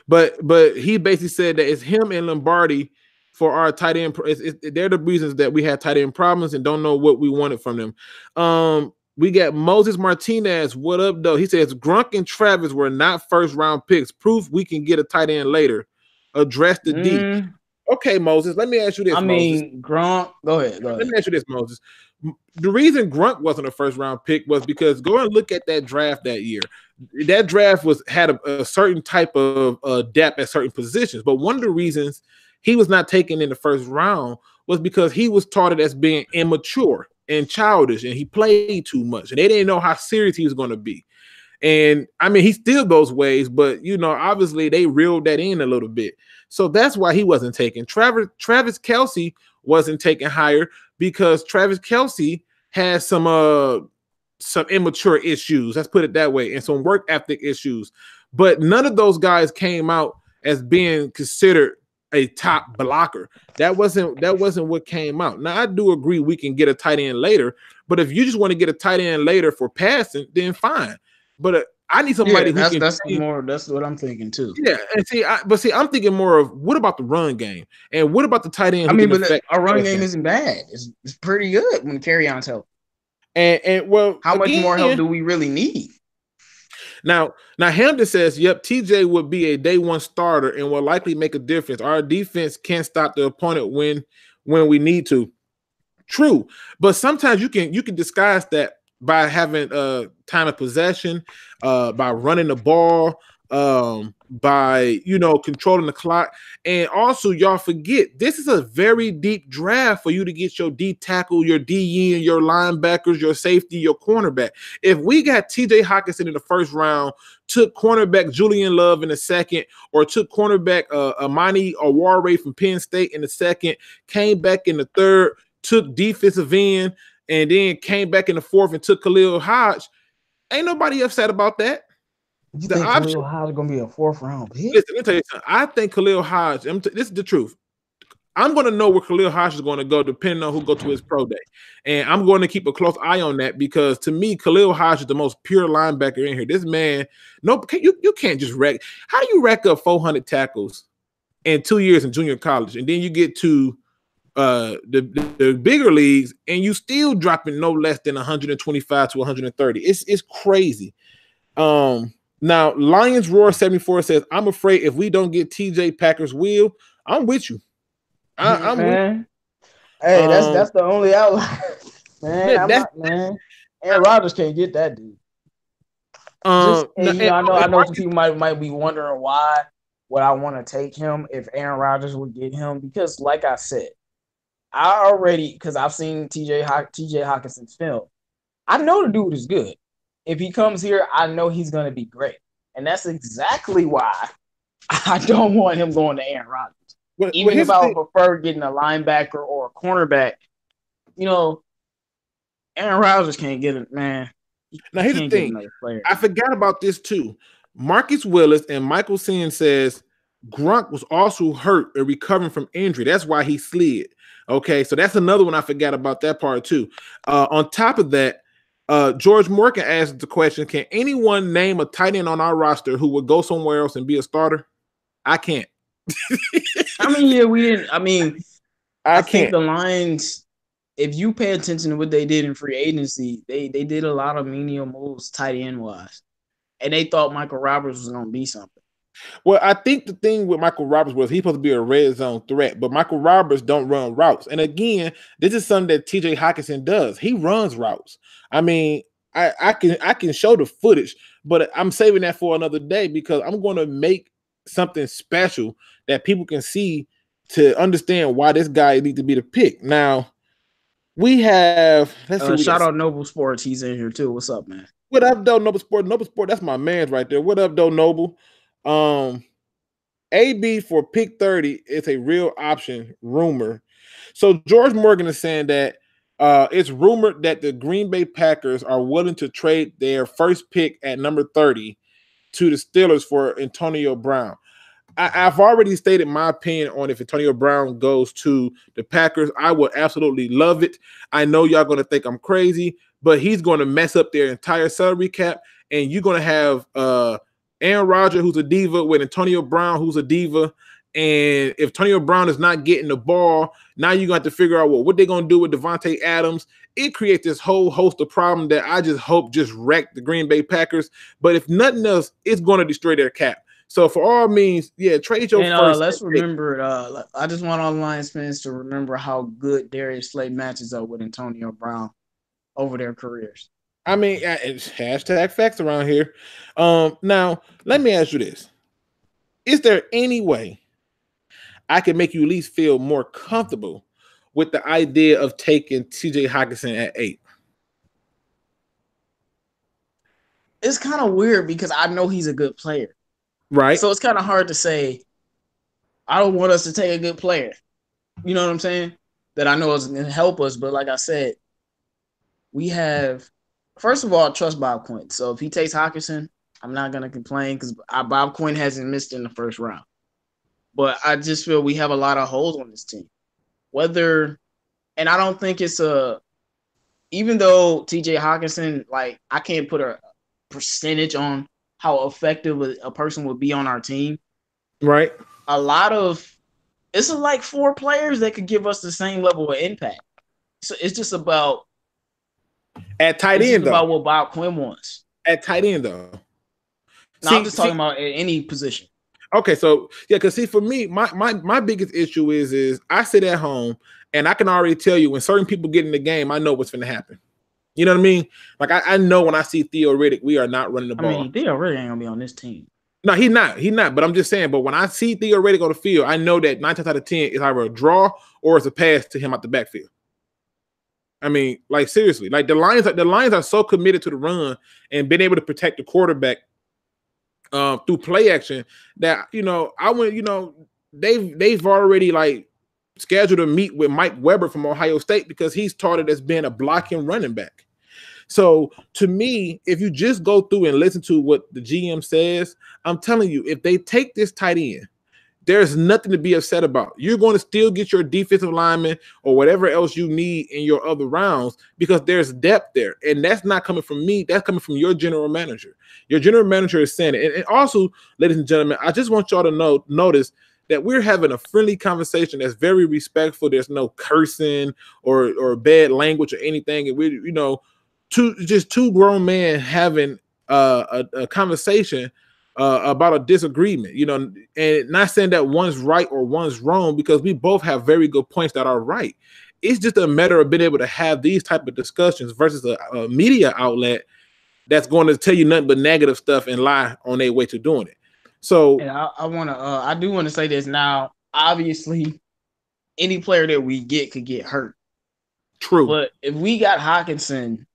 But he basically said that it's him and Lombardi for our tight end. They're the reasons that we had tight end problems and don't know what we wanted from them. We got Moses Martinez. What up, though? He says Gronk and Travis were not first round picks. Proof we can get a tight end later. Address the D. Okay, Moses. Let me ask you this. Gronk. Go ahead. Let me ask you this, Moses. The reason Gronk wasn't a first round pick was because go and look at that draft that year. That draft had a certain type of depth at certain positions, but one of the reasons he was not taken in the first round was because he was touted as being immature and childish, and he played too much, and they didn't know how serious he was going to be. And I mean, he still goes ways, but obviously they reeled that in a little bit. So that's why he wasn't taken. Travis Kelce wasn't taken higher because Travis Kelce has some immature issues. Let's put it that way, and some work ethic issues. But none of those guys came out as being considered a top blocker. That wasn't what came out. Now I do agree we can get a tight end later, but if you just want to get a tight end later for passing, then fine. But I need somebody who can. That's what I'm thinking too. Yeah, and see, I'm thinking more of what about the run game and what about the tight end? Our run game isn't bad. It's pretty good when Kerryon's help. And well, how much more help do we really need? Now Hamden says, yep, TJ would be a day one starter and will likely make a difference. Our defense can't stop the opponent when we need to. True, but sometimes you can disguise that by having time of possession, by running the ball, by controlling the clock. And also, y'all forget this is a very deep draft for you to get your D tackle, your DE, and your linebackers, your safety, your cornerback. If we got TJ Hockenson in the first round, took cornerback Julian Love in the second, or took cornerback Amani Oruwariye from Penn State in the second, came back in the third, took defensive end, and then came back in the fourth and took Khalil Hodge, ain't nobody upset about that. You think Khalil Hodge is going to be a 4th round pick? Listen, let me tell you something. I think Khalil Hodge, this is the truth. I'm going to know where Khalil Hodge is going to go depending on who goes to his pro day. And I'm going to keep a close eye on that because to me, Khalil Hodge is the most pure linebacker in here. This man, you can't just rack. How do you rack up 400 tackles in 2 years in junior college? And then you get to the bigger leagues and you still dropping no less than 125 to 130. It's crazy. Now, Lions Roar 74 says, I'm afraid if we don't get TJ, Packers will. I'm with you. I'm with you. Hey, that's the only outlier. Man, Aaron Rodgers can't get that dude. I know some people might be wondering why would I want to take him if Aaron Rodgers would get him, because like I said, because I've seen TJ Hockenson's film. I know the dude is good. If he comes here, I know he's going to be great. And that's exactly why I don't want him going to Aaron Rodgers. Even if I would prefer getting a linebacker or a cornerback, Aaron Rodgers can't get it, man. Now, here's the thing. I forgot about this, too. Marcus Willis and Michael Sen says Gronk was also hurt and recovering from injury. That's why he slid. Okay, so that's another one I forgot about that part, too. On top of that, George Morgan asked the question, can anyone name a tight end on our roster who would go somewhere else and be a starter? I can't. We didn't. I think the Lions, if you pay attention to what they did in free agency, they did a lot of menial moves tight end wise. And they thought Michael Roberts was going to be something. Well, I think the thing with Michael Roberts was he's supposed to be a red zone threat, but Michael Roberts don't run routes. And again, this is something that TJ Hockenson does. He runs routes. I can show the footage, but I'm saving that for another day because I'm going to make something special that people can see to understand why this guy needs to be the pick. Now, we have shout out Noble Sports. He's in here too. What's up, man? What up, though, Noble Sport? Noble Sport, that's my man right there. What up, though, Noble? AB for pick 30 is a real option rumor. So George Morgan is saying that it's rumored that the Green Bay Packers are willing to trade their first pick at number 30 to the Steelers for Antonio Brown. I've already stated my opinion on if Antonio Brown goes to the Packers. I would absolutely love it. I know y'all going to think I'm crazy, but he's going to mess up their entire salary cap, and you're going to have Aaron Rodgers, who's a diva, with Antonio Brown, who's a diva. And if Antonio Brown is not getting the ball, now you're going to have to figure out what they're going to do with Devontae Adams. It creates this whole host of problems that I just hope just wreck the Green Bay Packers. But if nothing else, it's going to destroy their cap. So for all means, trade your first. Let's remember, I just want all Lions fans to remember how good Darius Slay matches up with Antonio Brown over their careers. It's hashtag facts around here. Now, let me ask you this. Is there any way I can make you at least feel more comfortable with the idea of taking TJ Hockenson at 8? It's kind of weird because I know he's a good player. Right. So it's kind of hard to say, I don't want us to take a good player. You know what I'm saying? That I know is going to help us. But like I said, we have, first of all, trust Bob Quinn. So if he takes Hockenson, I'm not going to complain because Bob Quinn hasn't missed in the first round. But I just feel we have a lot of holes on this team. And I don't think it's even though TJ Hockenson, I can't put a percentage on how effective a person would be on our team. Right. It's like 4 players that could give us the same level of impact. So it's just about at tight end, though. About what Bob Quinn wants. At tight end, though. I'm just talking about at any position. Okay, so because for me, my biggest issue is I sit at home and I can already tell you when certain people get in the game, I know what's going to happen. You know what I mean? I know when I see Theo Riddick, we are not running the ball. Theo Riddick ain't gonna be on this team. No, he's not. He's not. But I'm just saying. But when I see Theo Riddick on the field, I know that 9 times out of 10 is either a draw or it's a pass to him out the backfield. I mean, like seriously, like the Lions are so committed to the run and being able to protect the quarterback through play action that I went. They've already like scheduled a meet with Mike Weber from Ohio State because he's touted as being a blocking running back. So to me, if you just go through and listen to what the GM says, I'm telling you, if they take this tight end, there's nothing to be upset about. You're going to still get your defensive lineman or whatever else you need in your other rounds because there's depth there. And that's not coming from me. That's coming from your general manager. Your general manager is saying it. And also, ladies and gentlemen, I just want y'all to notice that we're having a friendly conversation that's very respectful. There's no cursing or bad language or anything. And we're, two grown men having a conversation about a disagreement, and not saying that one's right or one's wrong because we both have very good points that are right. It's just a matter of being able to have these type of discussions versus a media outlet that's going to tell you nothing but negative stuff and lie on their way to doing it. So, and I do want to say this now. Obviously, any player that we get could get hurt. True, but if we got Hockenson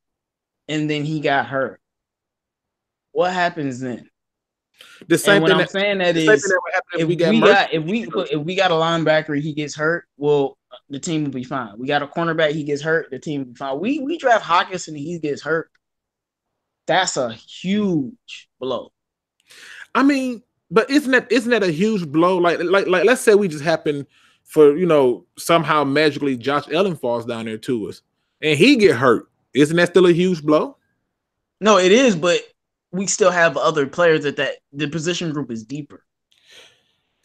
and then he got hurt, what happens then? The same thing. I'm saying that is, if we got a linebacker, he gets hurt. Well, the team will be fine. We got a cornerback, he gets hurt. The team will be fine. We draft Hockenson and he gets hurt. That's a huge blow. I mean, but isn't that a huge blow? Like let's say we just happen for somehow magically Josh Allen falls down there to us and he get hurt. Isn't that still a huge blow? No, it is, but we still have other players that the position group is deeper.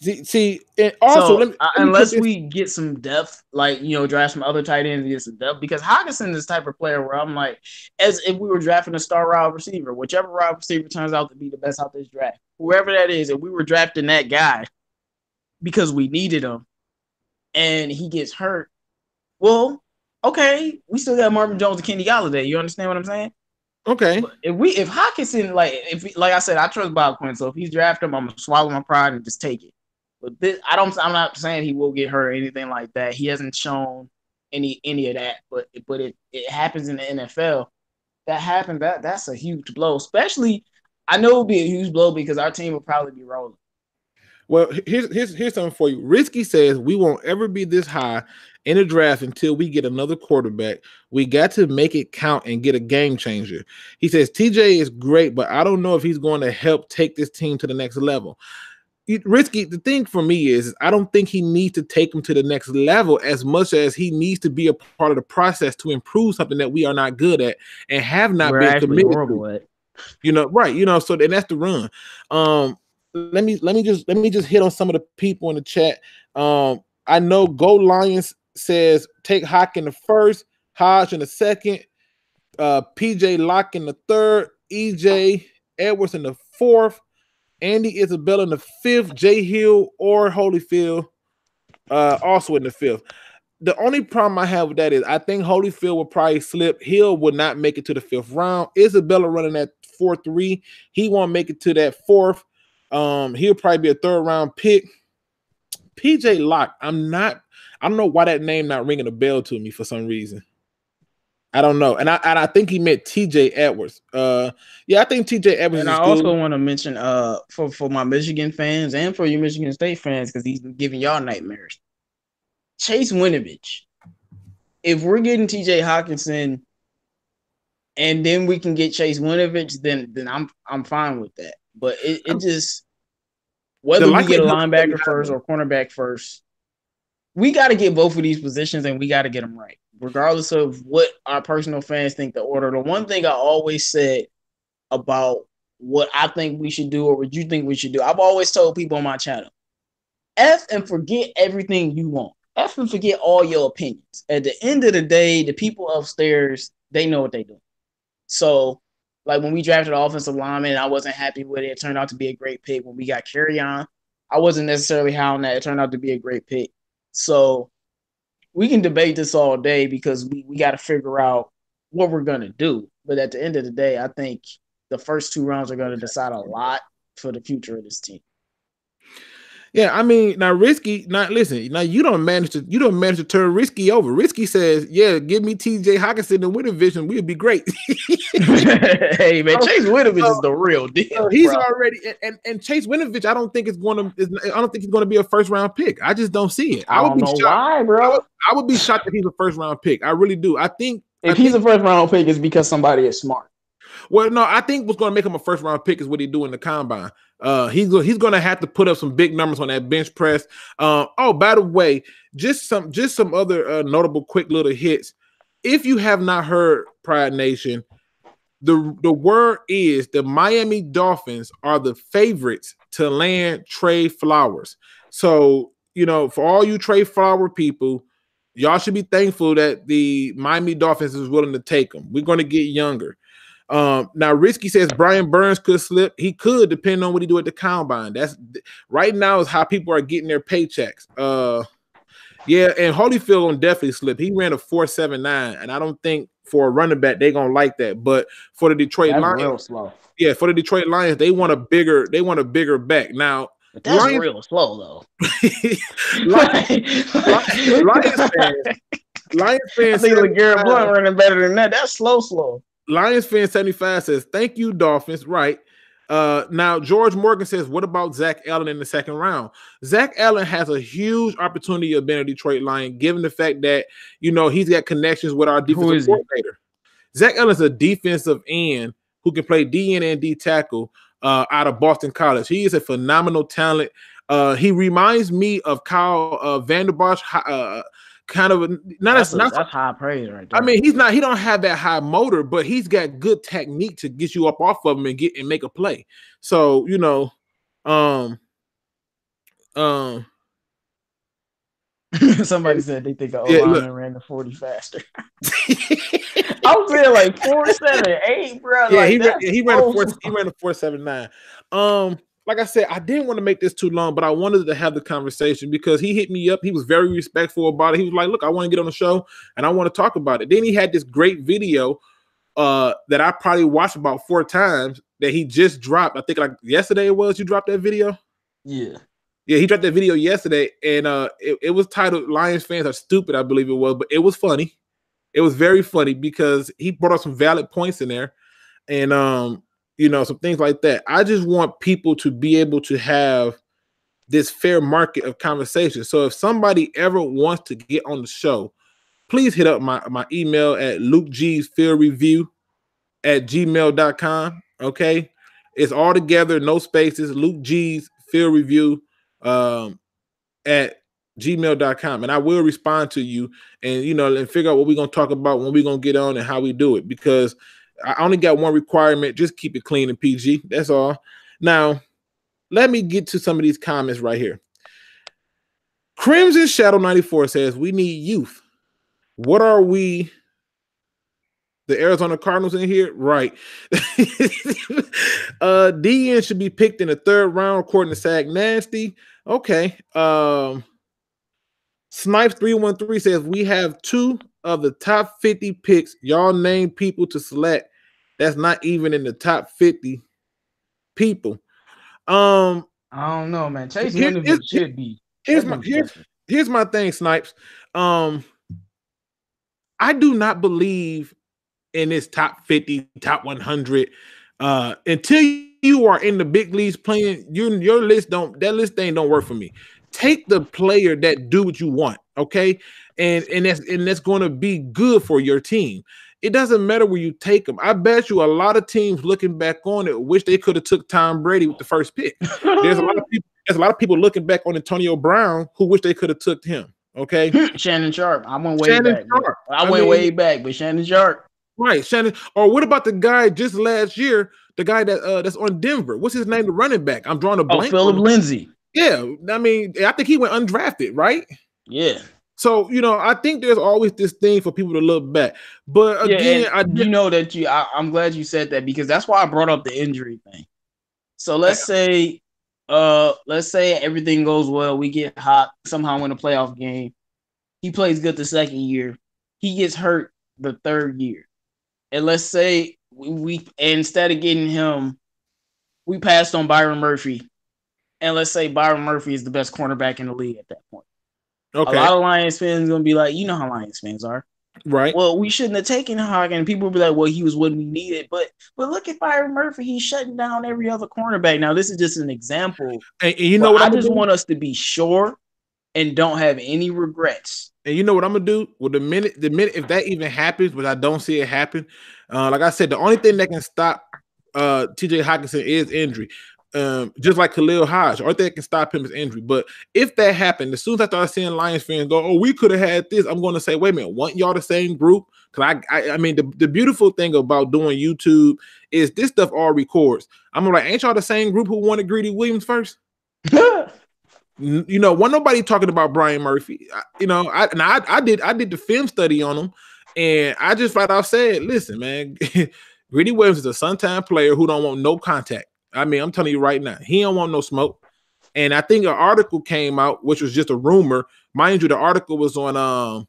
See, and also so, unless we get some depth, like draft some other tight ends and get some depth, because Hockenson is the type of player where I'm like, as if we were drafting a star wide receiver, whichever wide receiver turns out to be the best out this draft, whoever that is, if we were drafting that guy because we needed him, and he gets hurt, well, okay, we still got Marvin Jones and Kenny Golladay. You understand what I'm saying? Okay. But if Hockenson, like I said, I trust Bob Quinn. So if he's drafted him, I'm gonna swallow my pride and just take it. But I'm not saying he will get hurt or anything like that. He hasn't shown any of that. But it happens in the NFL. That happened. That's a huge blow. Especially, I know it would be a huge blow because our team will probably be rolling. Well, here's something for you. Risky says we won't ever be this high in the draft until we get another quarterback. We got to make it count and get a game changer. He says TJ is great, but I don't know if he's going to help take this team to the next level. Risky, the thing for me is I don't think he needs to take him to the next level as much as he needs to be a part of the process to improve something that we are not good at and have not been committed to. Right. So then that's the run. Let me just hit on some of the people in the chat. I know Go Lions says take Hawk in the first, Hodge in the second, PJ Locke in the third, EJ Edwards in the fourth, Andy Isabella in the fifth, Jay Hill or Holyfield also in the fifth. The only problem I have with that is I think Holyfield will probably slip. Hill would not make it to the fifth round. Isabella running at 4-3. He won't make it to that fourth. He'll probably be a third round pick. PJ Locke, I don't know why that name not ringing a bell to me for some reason. I don't know, and I think he meant TJ Edwards. I think TJ Edwards. And I also want to mention for my Michigan fans and for you Michigan State fans because he's giving y'all nightmares. Chase Winovich. If we're getting TJ Hockenson and then we can get Chase Winovich, then I'm fine with that. But it just whether we get a linebacker first or cornerback first, we got to get both of these positions and we got to get them right, regardless of what our personal fans think the order. The one thing I always said about what I think we should do or what you think we should do, I've always told people on my channel, F and forget everything you want. F and forget all your opinions. At the end of the day, the people upstairs, they know what they do. So, like when we drafted the offensive lineman, I wasn't happy with it. It turned out to be a great pick. When we got Kerryon, I wasn't necessarily high on that. It turned out to be a great pick. So we can debate this all day because we got to figure out what we're going to do. But at the end of the day, I think the first two rounds are going to decide a lot. for the future of this team. Yeah, I mean, now Risky, now listen, now you don't manage to turn Risky over. Risky says, yeah, give me TJ Hawkinson and Winovich, we'd be great. Hey man, Chase Winovich is the real deal. He's already and Chase Winovich, I don't think he's going to be a first round pick. I just don't see it. I don't know why, bro. I would be shocked if he's a first round pick. I really do. I think if he's a first round pick, it's because somebody is smart. Well, no, I think what's going to make him a first round pick is what he do in the combine. He's going to have to put up some big numbers on that bench press. Oh, by the way, just some other notable quick little hits. If you have not heard, Pride Nation, the word is the Miami Dolphins are the favorites to land Trey Flowers. So, for all you Trey Flower people, y'all should be thankful that the Miami Dolphins is willing to take him. We're going to get younger. Now Risky says Brian Burns could slip. He could, depending on what he do at the combine. That's right now is how people are getting their paychecks. Yeah, and Holyfield gonna definitely slip. He ran a 4.79, and I don't think for a running back they're gonna like that. But for the Detroit Lions, real slow. Yeah, for the Detroit Lions, they want a bigger back. Now but that's real slow though. Lions fans I think LeGarrette Blount running better than that. That's slow. Lions fan 75 says, thank you, Dolphins. Right. Now, George Morgan says, what about Zach Allen in the second round? Zach Allen has a huge opportunity of being a Detroit Lion, given the fact that, he's got connections with our defensive coordinator. Zach Allen's a defensive end who can play D and D tackle out of Boston College. He is a phenomenal talent. He reminds me of Kyle Van Der Bosch, kind of that's high praise right there. I mean, he don't have that high motor, but he's got good technique to get you up off of him and make a play. So, somebody said they think O-line ran the 40 faster. I'm feeling like 4.78, bro. Yeah, like, he ran a 4.79. Like I said, I didn't want to make this too long, but I wanted to have the conversation because he hit me up. He was very respectful about it. He was like, look, I want to get on the show and I want to talk about it. Then he had this great video that I probably watched about 4 times that he just dropped. I think like yesterday it was. You dropped that video? Yeah. Yeah, he dropped that video yesterday, and it was titled Lions Fans Are Stupid, I believe it was, but it was funny. It was very funny because he brought up some valid points in there and some things like that. I just want people to be able to have this fair market of conversation. So if somebody ever wants to get on the show, please hit up my email at LukeG'sFieldReview@gmail.com. Okay. It's all together, no spaces, LukeG'sFieldReview at gmail.com. And I will respond to you and, and figure out what we're going to talk about when we're going to get on and how we do it, because I only got one requirement. Just keep it clean and PG. That's all. Now, let me get to some of these comments right here. Crimson Shadow 94 says, we need youth. What are we? The Arizona Cardinals in here? Right. DN should be picked in the 3rd round, according to Sag Nasty. Okay. Snipes 313 says, we have 2 of the top 50 picks. Y'all name people to select. That's not even in the top 50 people. I don't know, man. Chase Winovich should be. Here's my thing, Snipes. I do not believe in this top 50, top 100. Until you are in the big leagues playing, your list don't work for me. Take the player that do what you want, okay? And that's going to be good for your team. It doesn't matter where you take them. I bet you a lot of teams looking back on it wish they could have took Tom Brady with the first pick. There's a lot of people looking back on Antonio Brown who wish they could have took him. Okay, Shannon Sharp. I went way back. I went way back, but Shannon Sharp. Right, Shannon. Or what about the guy just last year? The guy that's on Denver. What's his name? The running back. I'm drawing a blank. Philip Lindsay. Yeah, I mean, I think he went undrafted, right? Yeah. So, I think there's always this thing for people to look back. But again, I'm glad you said that, because that's why I brought up the injury thing. So let's say everything goes well, we get hot, somehow win a playoff game. He plays good the 2nd year. He gets hurt the 3rd year. And let's say we instead of getting him we passed on Byron Murphy, and let's say Byron Murphy is the best cornerback in the league at that point. Okay. A lot of Lions fans gonna be like, you know how Lions fans are. Right. Well, we shouldn't have taken Hog, and people will be like, well, he was what we needed. But look at Byron Murphy. He's shutting down every other cornerback. Now, this is just an example. And you know what I just want us to be sure and don't have any regrets. And you know what I'm gonna do? Well, the minute if that even happens, which I don't see it happen, like I said, the only thing that can stop TJ Hockenson is injury. Just like Khalil Hodge, or they can stop him is injury. But if that happened, as soon as I start seeing Lions fans go, "Oh, we could have had this," I'm going to say, "Wait a minute, want y'all the same group?" Because I mean, the beautiful thing about doing YouTube is this stuff all records. I'm like, ain't y'all the same group who wanted Greedy Williams first? You know, wasn't nobody talking about Brian Murphy. I did the film study on him, and I just flat out said, "Listen, man, Greedy Williams is a sometime player who don't want no contact." I mean, I'm telling you right now, he don't want no smoke. And I think an article came out, which was just a rumor. Mind you, the article was on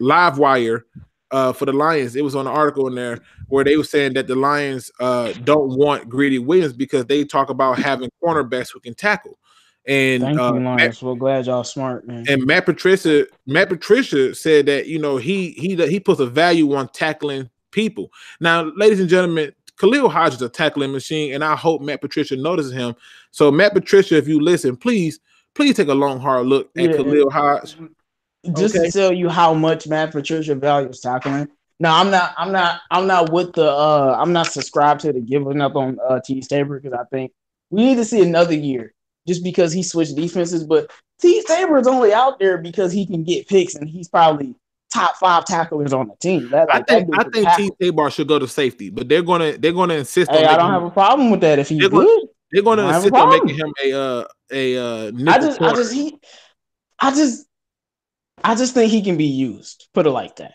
Livewire for the Lions. It was on an article in there where they were saying that the Lions don't want Greedy Williams because they talk about having cornerbacks who can tackle. And thank you, Lions. We're glad y'all smart, man. And Matt Patricia said that, you know, he puts a value on tackling people. Now, ladies and gentlemen, Khalil Hodge is a tackling machine, and I hope Matt Patricia notices him. So, Matt Patricia, if you listen, please take a long, hard look at Khalil Hodge. Just to tell you how much Matt Patricia values tackling. Now, I'm not with the I'm not subscribed to the giving up on T. Tabor, because I think we need to see another year just because he switched defenses. But T. Tabor is only out there because he can get picks, and he's probably top 5 tacklers on the team. I think T. Tabor should go to safety, but they're gonna insist on. I don't have a problem with that if he's good. They're gonna insist on making him a nickel. I just think he can be used. Put it like that.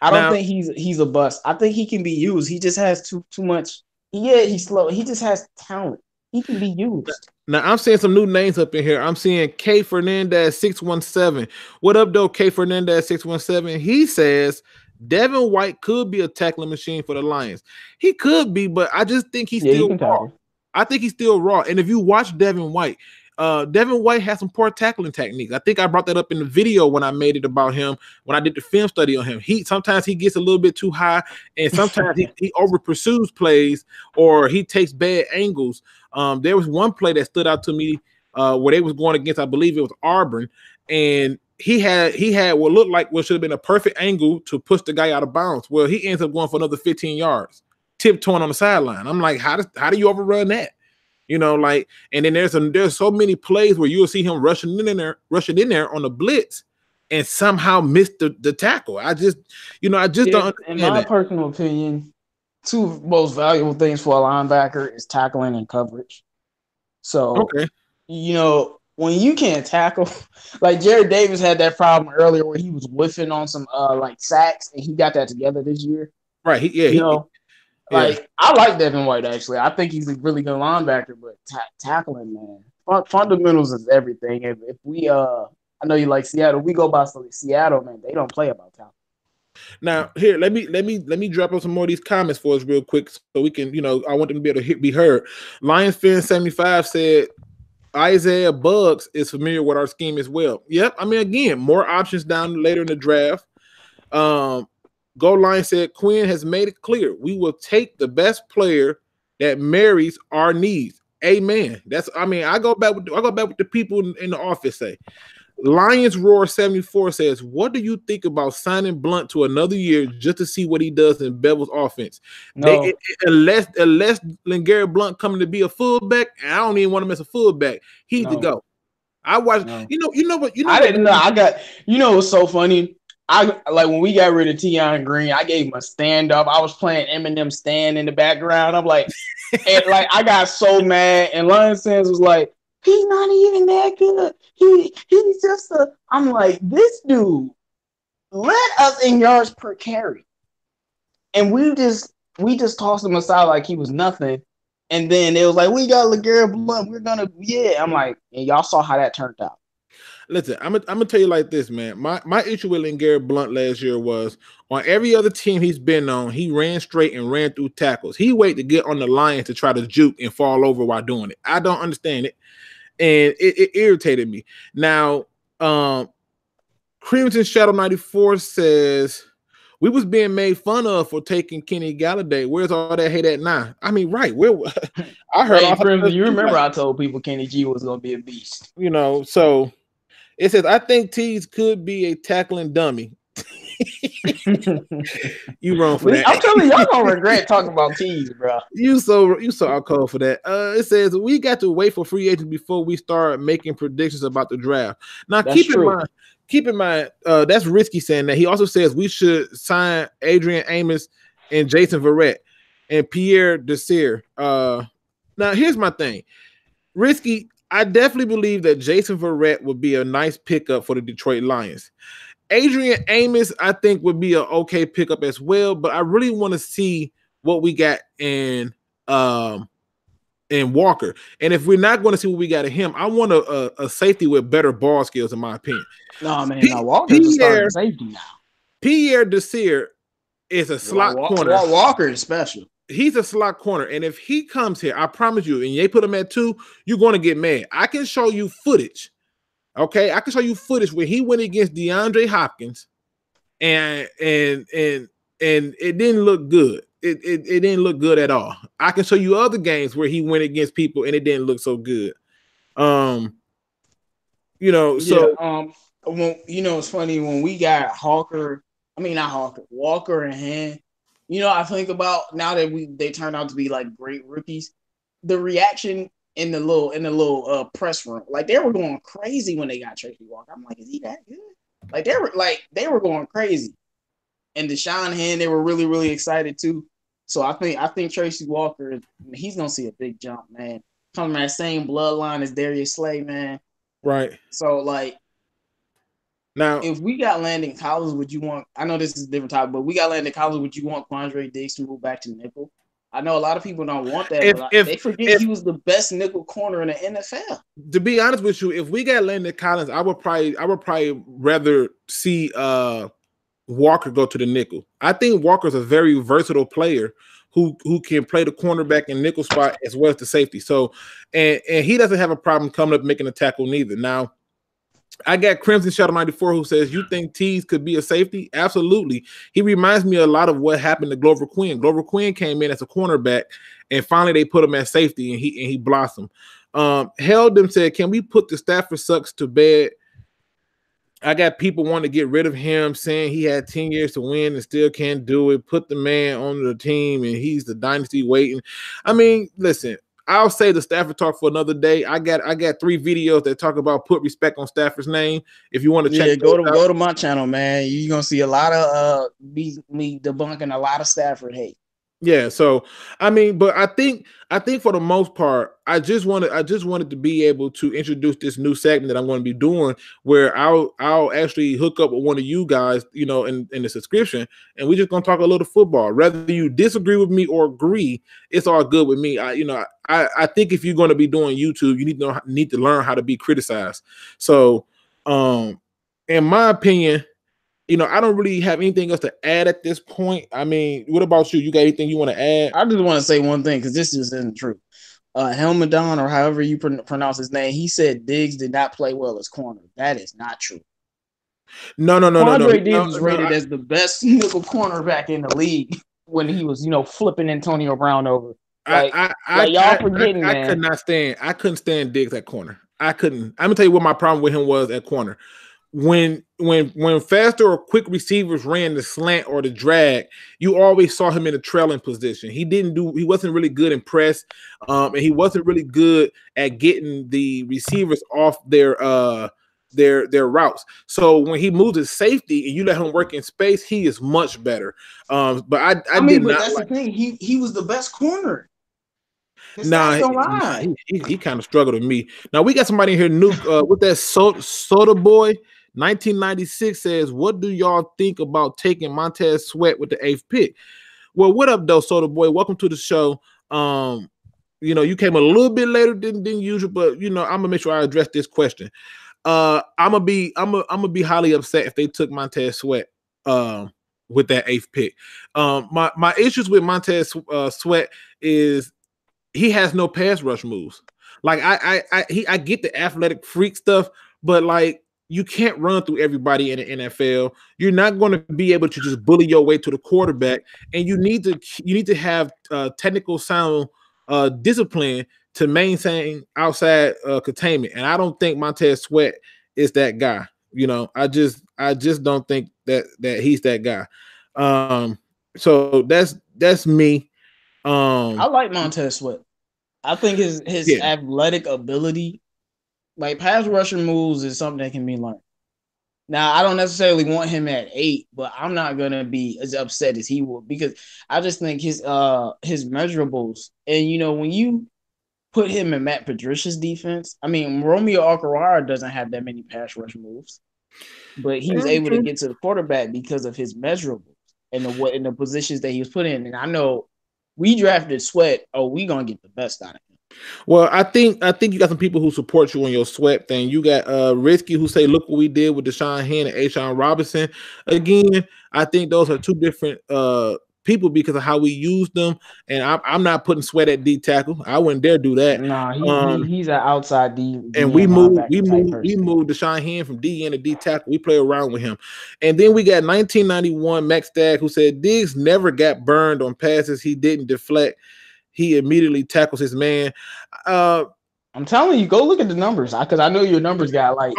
I don't think he's a bust. I think he can be used. He just has too much. Yeah, he's slow. He just has talent. He can be used. Now, I'm seeing some new names up in here. I'm seeing K Fernandez 617. What up, though, K Fernandez 617? He says Devin White could be a tackling machine for the Lions. He could be, but I just think he's still raw. I think he's still raw. And if you watch Devin White has some poor tackling techniques. I think I brought that up in the video when I made it about him, when I did the film study on him. Sometimes he gets a little bit too high, and sometimes he over pursues plays, or he takes bad angles. There was one play that stood out to me where they was going against, I believe it was Auburn, and he had what looked like what should have been a perfect angle to push the guy out of bounds. Well, he ends up going for another 15 yards, tiptoeing on the sideline. I'm like, how do you overrun that? You know, like, and then there's so many plays where you'll see him rushing in there on the blitz and somehow miss the tackle. I just don't understand. In my personal opinion, 2 most valuable things for a linebacker is tackling and coverage. So, you know, when you can't tackle, like Jared Davis had that problem earlier where he was whiffing on some like sacks, and he got that together this year. Right. I like Devin White, actually. I think he's a really good linebacker, but tackling, man. Fundamentals is everything. If we I know you like Seattle. We go by Seattle, man. They don't play about talent. Now, here, let me drop up some more of these comments for us real quick so we can, you know, I want them to be able to be heard. Lions fan 75 said Isaiah Buggs is familiar with our scheme as well. Yep. I mean, again, more options down later in the draft. Go Line said Quinn has made it clear we will take the best player that marries our needs. Amen. I go back with the people in the office say. Lions Roar 74 says, what do you think about signing Blunt to another year just to see what he does in Bevel's offense? No. Unless LeGarrette Blunt coming to be a fullback, and I don't even want him as a fullback. He needs to go. I watched. No. You know what? I didn't know. It was so funny. When we got rid of Tion Green, I gave him a stand up. I was playing Eminem Stand in the background. I'm like, and I got so mad. And Lions fans was like, he's not even that good. He's just I'm like, this dude led us in yards per carry, and we just tossed him aside like he was nothing. And then it was like, we got LeGarrette Blunt. I'm like, and y'all saw how that turned out. listen, I'm gonna tell you like this, man. My issue with LeGarrette Blount last year was on every other team he's been on, he ran straight and ran through tackles. He waited to get on the line to try to juke and fall over while doing it. I don't understand it, and it irritated me. Now, Crimson Shadow 94 says we was being made fun of for taking Kenny Galladay. Where's all that hate at now? I mean, right? Where I heard. Hey, Crimson, you remember I told people Kenny G was gonna be a beast. You know, so it says I think Tease could be a tackling dummy. You wrong for that. I'm telling you, y'all gonna regret talking about Tease, bro. You so out cold for that. It says we got to wait for free agents before we start making predictions about the draft. Now, That's true. Keep in mind, that's risky saying that. He also says we should sign Adrian Amos and Jason Verrett and Pierre Desir. Now, here's my thing. Risky, I definitely believe that Jason Verrett would be a nice pickup for the Detroit Lions. Adrian Amos, I think, would be an okay pickup as well, but I really want to see what we got in Walker. And if we're not going to see what we got in him, I want a safety with better ball skills, in my opinion. No, man, Walker's a starting safety now. Pierre Desir is a slot corner. Walker is special. He's a slot corner, and if he comes here, I promise you, and they put him at 2, you're going to get mad. I can show you footage. Okay, I can show you footage where he went against DeAndre Hopkins, and it didn't look good. It didn't look good at all. I can show you other games where he went against people and it didn't look so good. When it's funny when we got Walker in hand. I think about now that they turned out to be like great rookies, the reaction in the little press room, like they were going crazy when they got Tracy Walker. I'm like, is he that good? Like they were going crazy. And Deshaun Hand, they were really, really excited too. So I think Tracy Walker, he's gonna see a big jump, man. Coming from that same bloodline as Darius Slay, man. Right. So like now, if we got Landon Collins, would you want? I know this is a different topic, but we got Landon Collins. Would you want Quandre Diggs to move back to nickel? I know a lot of people don't want that, they forget he was the best nickel corner in the NFL. To be honest with you, if we got Landon Collins, I would probably rather see Walker go to the nickel. I think Walker's a very versatile player who can play the cornerback and nickel spot as well as the safety. So, and he doesn't have a problem coming up making a tackle neither. Now, I got Crimson Shadow 94 who says, you think Tease could be a safety? Absolutely. He reminds me a lot of what happened to Glover Quinn. Glover Quinn came in as a cornerback, and finally they put him at safety, and he blossomed. Heldem said, can we put the Stafford sucks to bed? I got people wanting to get rid of him, saying he had 10 years to win and still can't do it. Put the man on the team, and he's the dynasty waiting. I mean, listen, I'll say the Stafford talk for another day. I got 3 videos that talk about put respect on Stafford's name. If you want to check, go to my channel, man. You're gonna see a lot of me debunking a lot of Stafford hate. Yeah, so I mean, but I think for the most part, I just wanted to be able to introduce this new segment that I'm going to be doing, where I'll actually hook up with one of you guys, in the subscription, and we're just going to talk a little football. Whether you disagree with me or agree, it's all good with me. I think if you're going to be doing YouTube, you need to learn how to be criticized. So, in my opinion, I don't really have anything else to add at this point. I mean, what about you? You got anything you want to add? I just want to say one thing, because this just isn't true. Helmadon, or however you pronounce his name, he said Diggs did not play well as corner. That is not true. No. Quandre Diggs was rated as the best nickel cornerback in the league when he was, flipping Antonio Brown over. Y'all forgetting, man. I couldn't stand Diggs at corner. I couldn't. I'm gonna tell you what my problem with him was at corner. When faster or quick receivers ran the slant or the drag, you always saw him in a trailing position. He wasn't really good in press, and he wasn't really good at getting the receivers off their routes. So when he moves to safety and you let him work in space, he is much better. But that's the thing. He was the best corner. He kind of struggled with me. Now we got somebody in here, Nuke, with that Soda Boy. 1996 says, what do y'all think about taking Montez Sweat with the 8th pick? Well, what up, though, Soda Boy? Welcome to the show. You came a little bit later than usual, but I'm gonna make sure I address this question. I'm gonna be highly upset if they took Montez Sweat with that 8th pick. My issues with Montez Sweat is he has no pass rush moves. Like I get the athletic freak stuff, but like you can't run through everybody in the NFL. You're not going to be able to just bully your way to the quarterback, and you need to have technical sound discipline to maintain outside containment. And I don't think Montez Sweat is that guy. You know, I just don't think that he's that guy. So that's me. I like Montez Sweat. I think his athletic ability, like pass rushing moves, is something that can be learned. Now, I don't necessarily want him at 8, but I'm not gonna be as upset as he will because I just think his measurables, and you know, when you put him in Matt Patricia's defense, I mean, Romeo Okwara doesn't have that many pass rush moves, but he was able to get to the quarterback because of his measurables and the positions that he was put in. And I know we drafted Sweat. Oh, we gonna get the best out of him. Well, I think you got some people who support you on your Sweat thing. You got Risky who say, "Look what we did with Deshaun Hen and A'Shawn Robinson." Again, I think those are two different people because of how we use them. And I'm not putting Sweat at D tackle. I wouldn't dare do that. Nah, he's an outside D. And we moved Deshaun Hen from D to D tackle. We play around with him. And then we got 1991 Max Stagg who said Diggs never got burned on passes he didn't deflect. He immediately tackles his man. I'm telling you, go look at the numbers because I know your numbers guy. Like,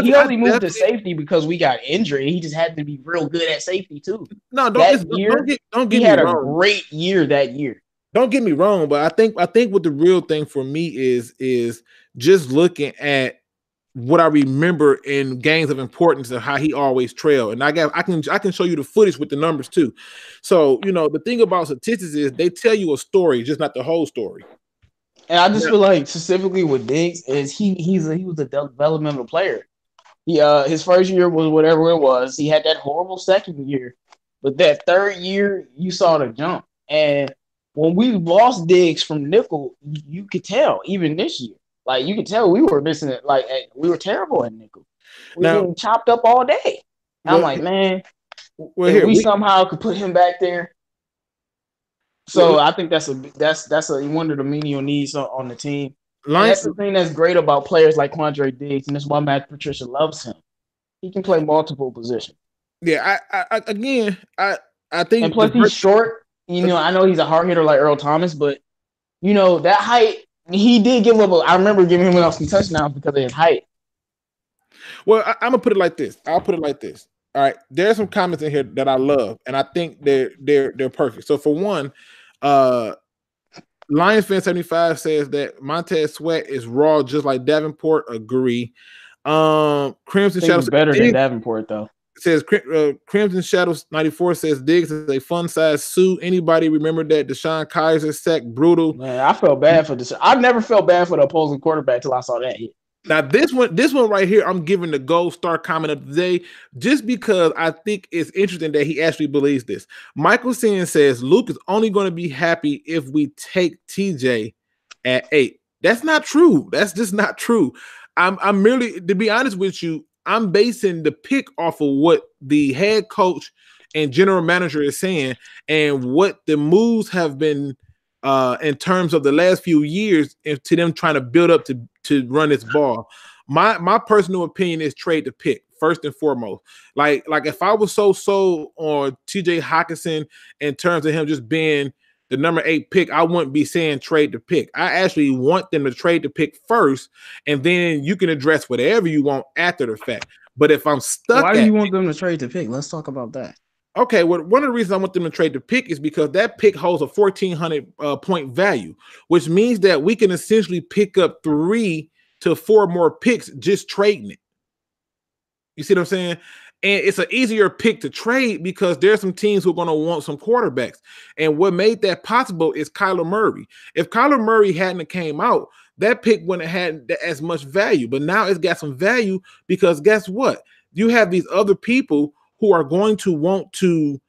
he only moved to safety because we got injured. He just had to be real good at safety too. No, don't get me wrong. A great year that year. Don't get me wrong, but I think what the real thing for me is just looking at what I remember in games of importance of how he always trailed. And I can show you the footage with the numbers too. So, you know, the thing about statistics is they tell you a story, just not the whole story. And I just feel like specifically with Diggs is he was a developmental player. He his first year was whatever it was. He had that horrible second year, but that third year you saw the jump. And when we lost Diggs from nickel, you could tell even this year. Like you could tell we were missing it. Like we were terrible at nickel. We were getting chopped up all day. And I'm like, man, if we somehow could put him back there. So I think that's one of the menial needs on the team. That's the thing that's great about players like Quandre Diggs, and that's why Matt Patricia loves him. He can play multiple positions. Yeah, I think, and plus he's short. You know, I know he's a hard hitter like Earl Thomas, but you know that height. He did give up. I remember giving him some touchdowns because of his height. Well, I'm gonna put it like this. I'll put it like this. All right, there's some comments in here that I love, and I think they're perfect. So for one, Lions fan 75 says that Montez Sweat is raw, just like Davenport. Agree. Crimson Shadows better than Davenport though. Says Crimson Shadows 94 says Diggs is a fun size suit. Anybody remember that DeShone Kizer sack brutal? Man, I felt bad for this. I never felt bad for the opposing quarterback till I saw that hit. Now this one right here, I'm giving the gold star comment of the day just because I think it's interesting that he actually believes this. Michael Sin says Luke is only going to be happy if we take TJ at 8. That's not true. That's just not true. I'm merely, to be honest with you, I'm basing the pick off of what the head coach and general manager is saying and what the moves have been in terms of the last few years to them trying to build up to run this ball. My personal opinion is trade the pick first and foremost. Like if I was so sold on TJ Hockenson in terms of him just being the number 8 pick, I wouldn't be saying trade the pick. I actually want them to trade the pick first, and then you can address whatever you want after the fact. But if I'm stuck, why do you want them to trade the pick? Let's talk about that. Okay, well, one of the reasons I want them to trade the pick is because that pick holds a 1,400 point value, which means that we can essentially pick up 3 to 4 more picks just trading it. You see what I'm saying? And it's an easier pick to trade because there's some teams who are going to want some quarterbacks. And what made that possible is Kyler Murray. If Kyler Murray hadn't came out, that pick wouldn't have had as much value. But now it's got some value because guess what? You have these other people who are going to want to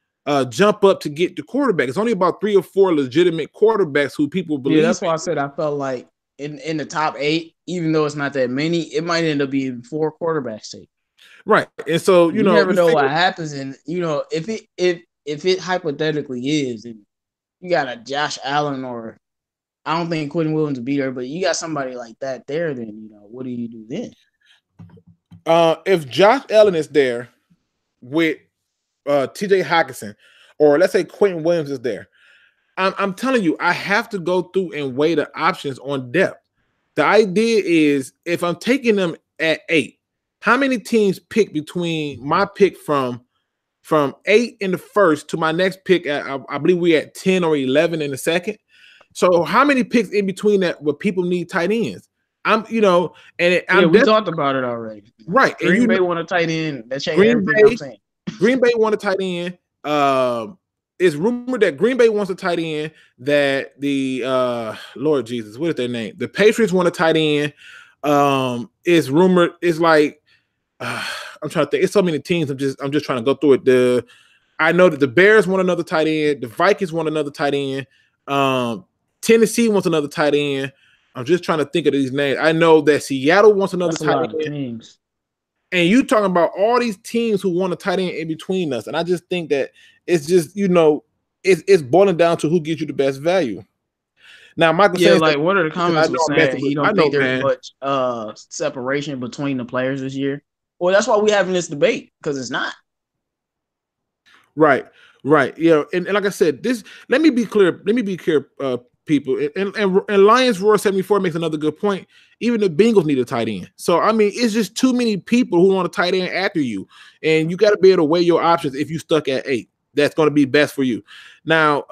jump up to get the quarterback. It's only about 3 or 4 legitimate quarterbacks who people believe. Yeah, that's why I said I felt like in the top 8, even though it's not that many, it might end up being 4 quarterbacks taken. Right. And so, you never know what happens. And, if it hypothetically is, and you got a Josh Allen, or I don't think Quentin Williams will be there, but you got somebody like that there, then, what do you do then? If Josh Allen is there with TJ Hockenson, or let's say Quentin Williams is there, I'm telling you, I have to go through and weigh the options on depth. The idea is, if I'm taking them at 8, how many teams pick between my pick from 8 in the first to my next pick at, I believe we're at 10 or 11 in the second. So how many picks in between that where people need tight ends? We talked about it already. Right. Green Bay want a tight end. That changed everything I'm saying. Green Bay want a tight end. It's rumored that Green Bay wants a tight end, that the Lord Jesus, what is their name? The Patriots want a tight end. It's rumored, it's like I'm trying to think. It's so many teams. I'm just trying to go through it. I know that the Bears want another tight end. The Vikings want another tight end. Tennessee wants another tight end. I'm just trying to think of these names. I know that Seattle wants another tight end. And you talking about all these teams who want a tight end in between us. And I just think that it's just, it's boiling down to who gives you the best value. Now, Michael says, like, what are the comments saying? He don't think there's much separation between the players this year. Well, that's why we're having this debate, because it's not. Right. And like I said, let me be clear, people. And Lions Roar 74 makes another good point. Even the Bengals need a tight end. So, I mean, it's just too many people who want a tight end after you. And you got to be able to weigh your options if you stuck at 8. That's going to be best for you. Now,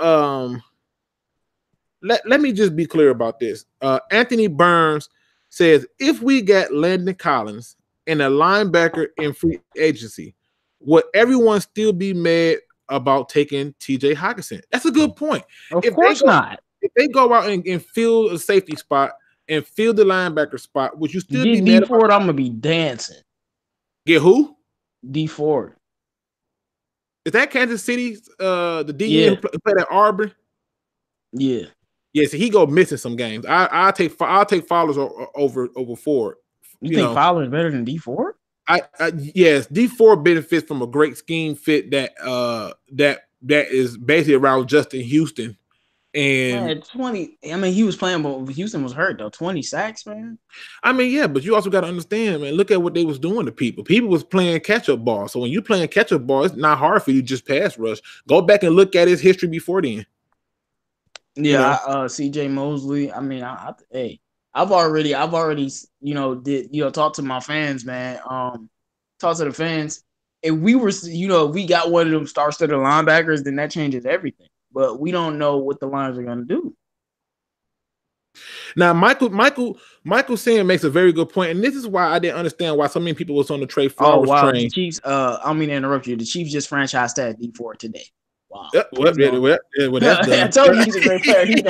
let me just be clear about this. Anthony Burns says, if we got Landon Collins and a linebacker in free agency, would everyone still be mad about taking TJ Hockenson? That's a good point. Of course not. If they go out and fill a safety spot and fill the linebacker spot, would you still be mad? D Ford, I'm gonna be dancing. Get who? D Ford. Is that Kansas City's the DN who played at Auburn? Yeah. Yeah, so he go missing some games. I'll take Fowler's over Ford. You think Fowler is better than D Ford? Yes, D4 benefits from a great scheme fit that is basically around Justin Houston. And 20, I mean, he was playing, but Houston was hurt though. 20 sacks, man. I mean, yeah, but you also got to understand, man. Look at what they was doing to people. People was playing catch-up ball. So when you playing catch-up ball, it's not hard for you to just pass rush. Go back and look at his history before then. Yeah, CJ Mosley. I mean, I've already, talked to my fans, man. Talk to the fans. If we were, if we got one of them star-studded linebackers, then that changes everything. But we don't know what the Lions are going to do. Now, Michael Sam makes a very good point, and this is why I didn't understand why so many people was on the Trey Flowers train. The Chiefs. I mean to interrupt you. The Chiefs just franchised that D4 today. Wow. That's I told you he's a great player. He's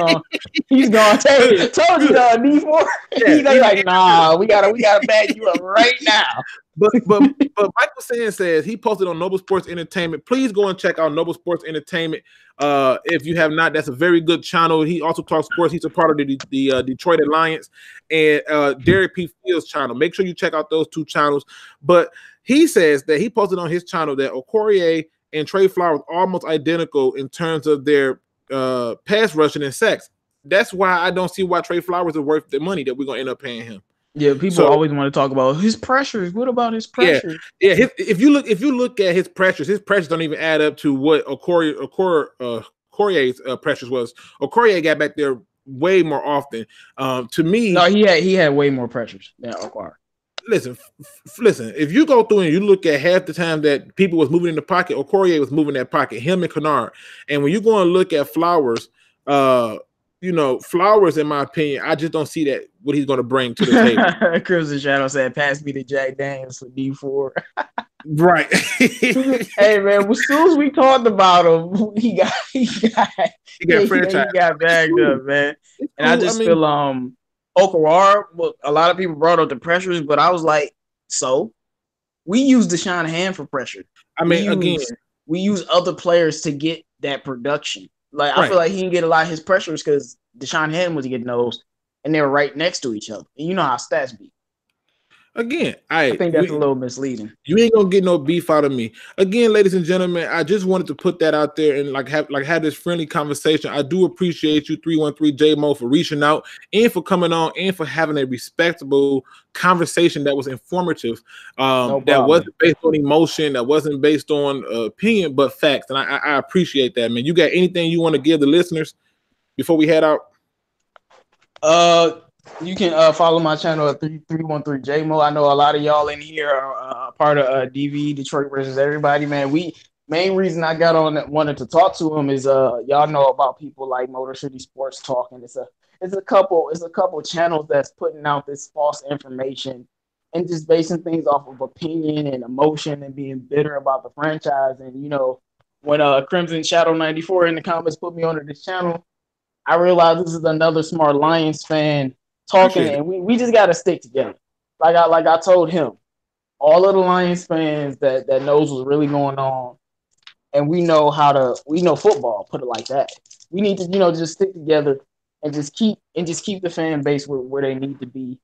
gone. Told you D4. He's like, nah, we gotta bag you up right now. But Michael Sand says he posted on Noble Sports Entertainment. Please go and check out Noble Sports Entertainment. If you have not, that's a very good channel. He also talks sports. He's a part of the Detroit Alliance and Derek P. Fields channel. Make sure you check out those two channels. But he says that he posted on his channel that Okorie and Trey Flowers are almost identical in terms of their pass rushing and sacks. That's why I don't see why Trey Flowers is worth the money that we're gonna end up paying him. Yeah, people always want to talk about his pressures. What about his pressures? Yeah. If you look at his pressures don't even add up to what Okorie's pressures was. Okorie got back there way more often. To me, no, he had way more pressures than Okorie. Listen. If you go through and you look at half the time that people was moving in the pocket, Okorie was moving that pocket. Him and Kennard. And when you go and look at Flowers, Flowers, in my opinion, I just don't see that what he's going to bring to the table. Crimson Shadow said, "Pass me to Jack Daniels for D4." Right. Hey man, as soon as we talked about him, he got franchise. He got bagged up, man. And I just feel Okawara. Well, a lot of people brought up the pressures, but I was like, so we use Deshaun Hand for pressure. I mean, we use other players to get that production. Like I feel like he didn't get a lot of his pressures because Deshaun Hand was getting those. and they're right next to each other. And you know how stats be. Again, I think that's a little misleading. You ain't gonna get no beef out of me. Again, ladies and gentlemen, I just wanted to put that out there and have this friendly conversation. I do appreciate you, 313 J-Mo, for reaching out and for coming on and for having a respectable conversation that was informative. That wasn't based on emotion, that wasn't based on opinion, but facts. And I appreciate that, man. You got anything you want to give the listeners before we head out? You can follow my channel at 313 J-Mo. I know a lot of y'all in here are part of DV, Detroit versus everybody, man. Main reason I got on that wanted to talk to him is y'all know about people like Motor City Sports Talk, and it's a couple channels that's putting out this false information and just basing things off of opinion and emotion and being bitter about the franchise. And you know, when Crimson Shadow 94 in the comments put me onto this channel, I realized this is another smart Lions fan talking, and we just got to stick together. Like I told him, all of the Lions fans that knows what's really going on, and we know football. Put it like that. We need to just stick together and just keep the fan base where they need to be,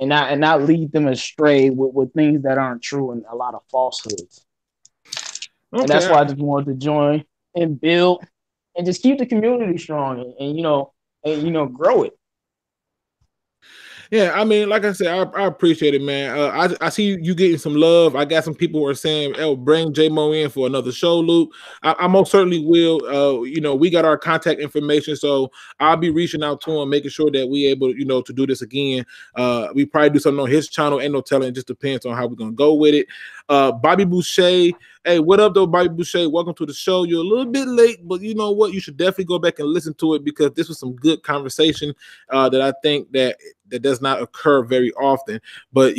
and not lead them astray with things that aren't true and a lot of falsehoods. Okay. And that's why I just wanted to join and build and just keep the community strong and grow it. Yeah, I mean, like I said, I appreciate it, man. I see you getting some love. I got some people who are saying, "Oh, bring J-Mo in for another show, Luke." I most certainly will. We got our contact information, so I'll be reaching out to him, making sure that we able, to do this again. We probably do something on his channel. Ain't no telling. It just depends on how we're gonna go with it. Bobby Boucher. Hey, what up, though, Bobby Boucher? Welcome to the show. You're a little bit late, but you know what? You should definitely go back and listen to it because this was some good conversation that I think that does not occur very often. But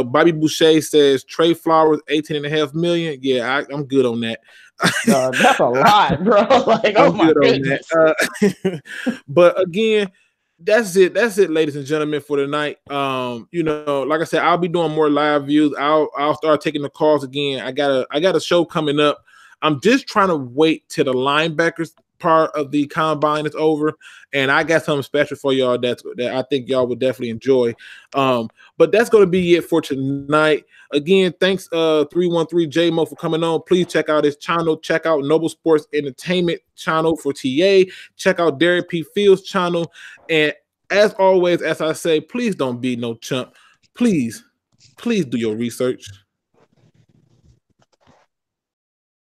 Bobby Boucher says Trey Flowers, $18.5 million. Yeah, I'm good on that. That's a lot, bro. Like, oh my goodness. But again, that's it, ladies and gentlemen, for tonight. Like I said, I'll be doing more live views. I'll start taking the calls again. I got a show coming up. I'm just trying to wait till the linebackers part of the combine is over, and I got something special for y'all that I think y'all would definitely enjoy. But that's going to be it for tonight. Again, thanks 313 J-Mo for coming on. Please check out his channel. Check out Noble Sports Entertainment channel for TA. Check out Derek P. Fields channel. And as always, as I say, please don't be no chump. Please do your research.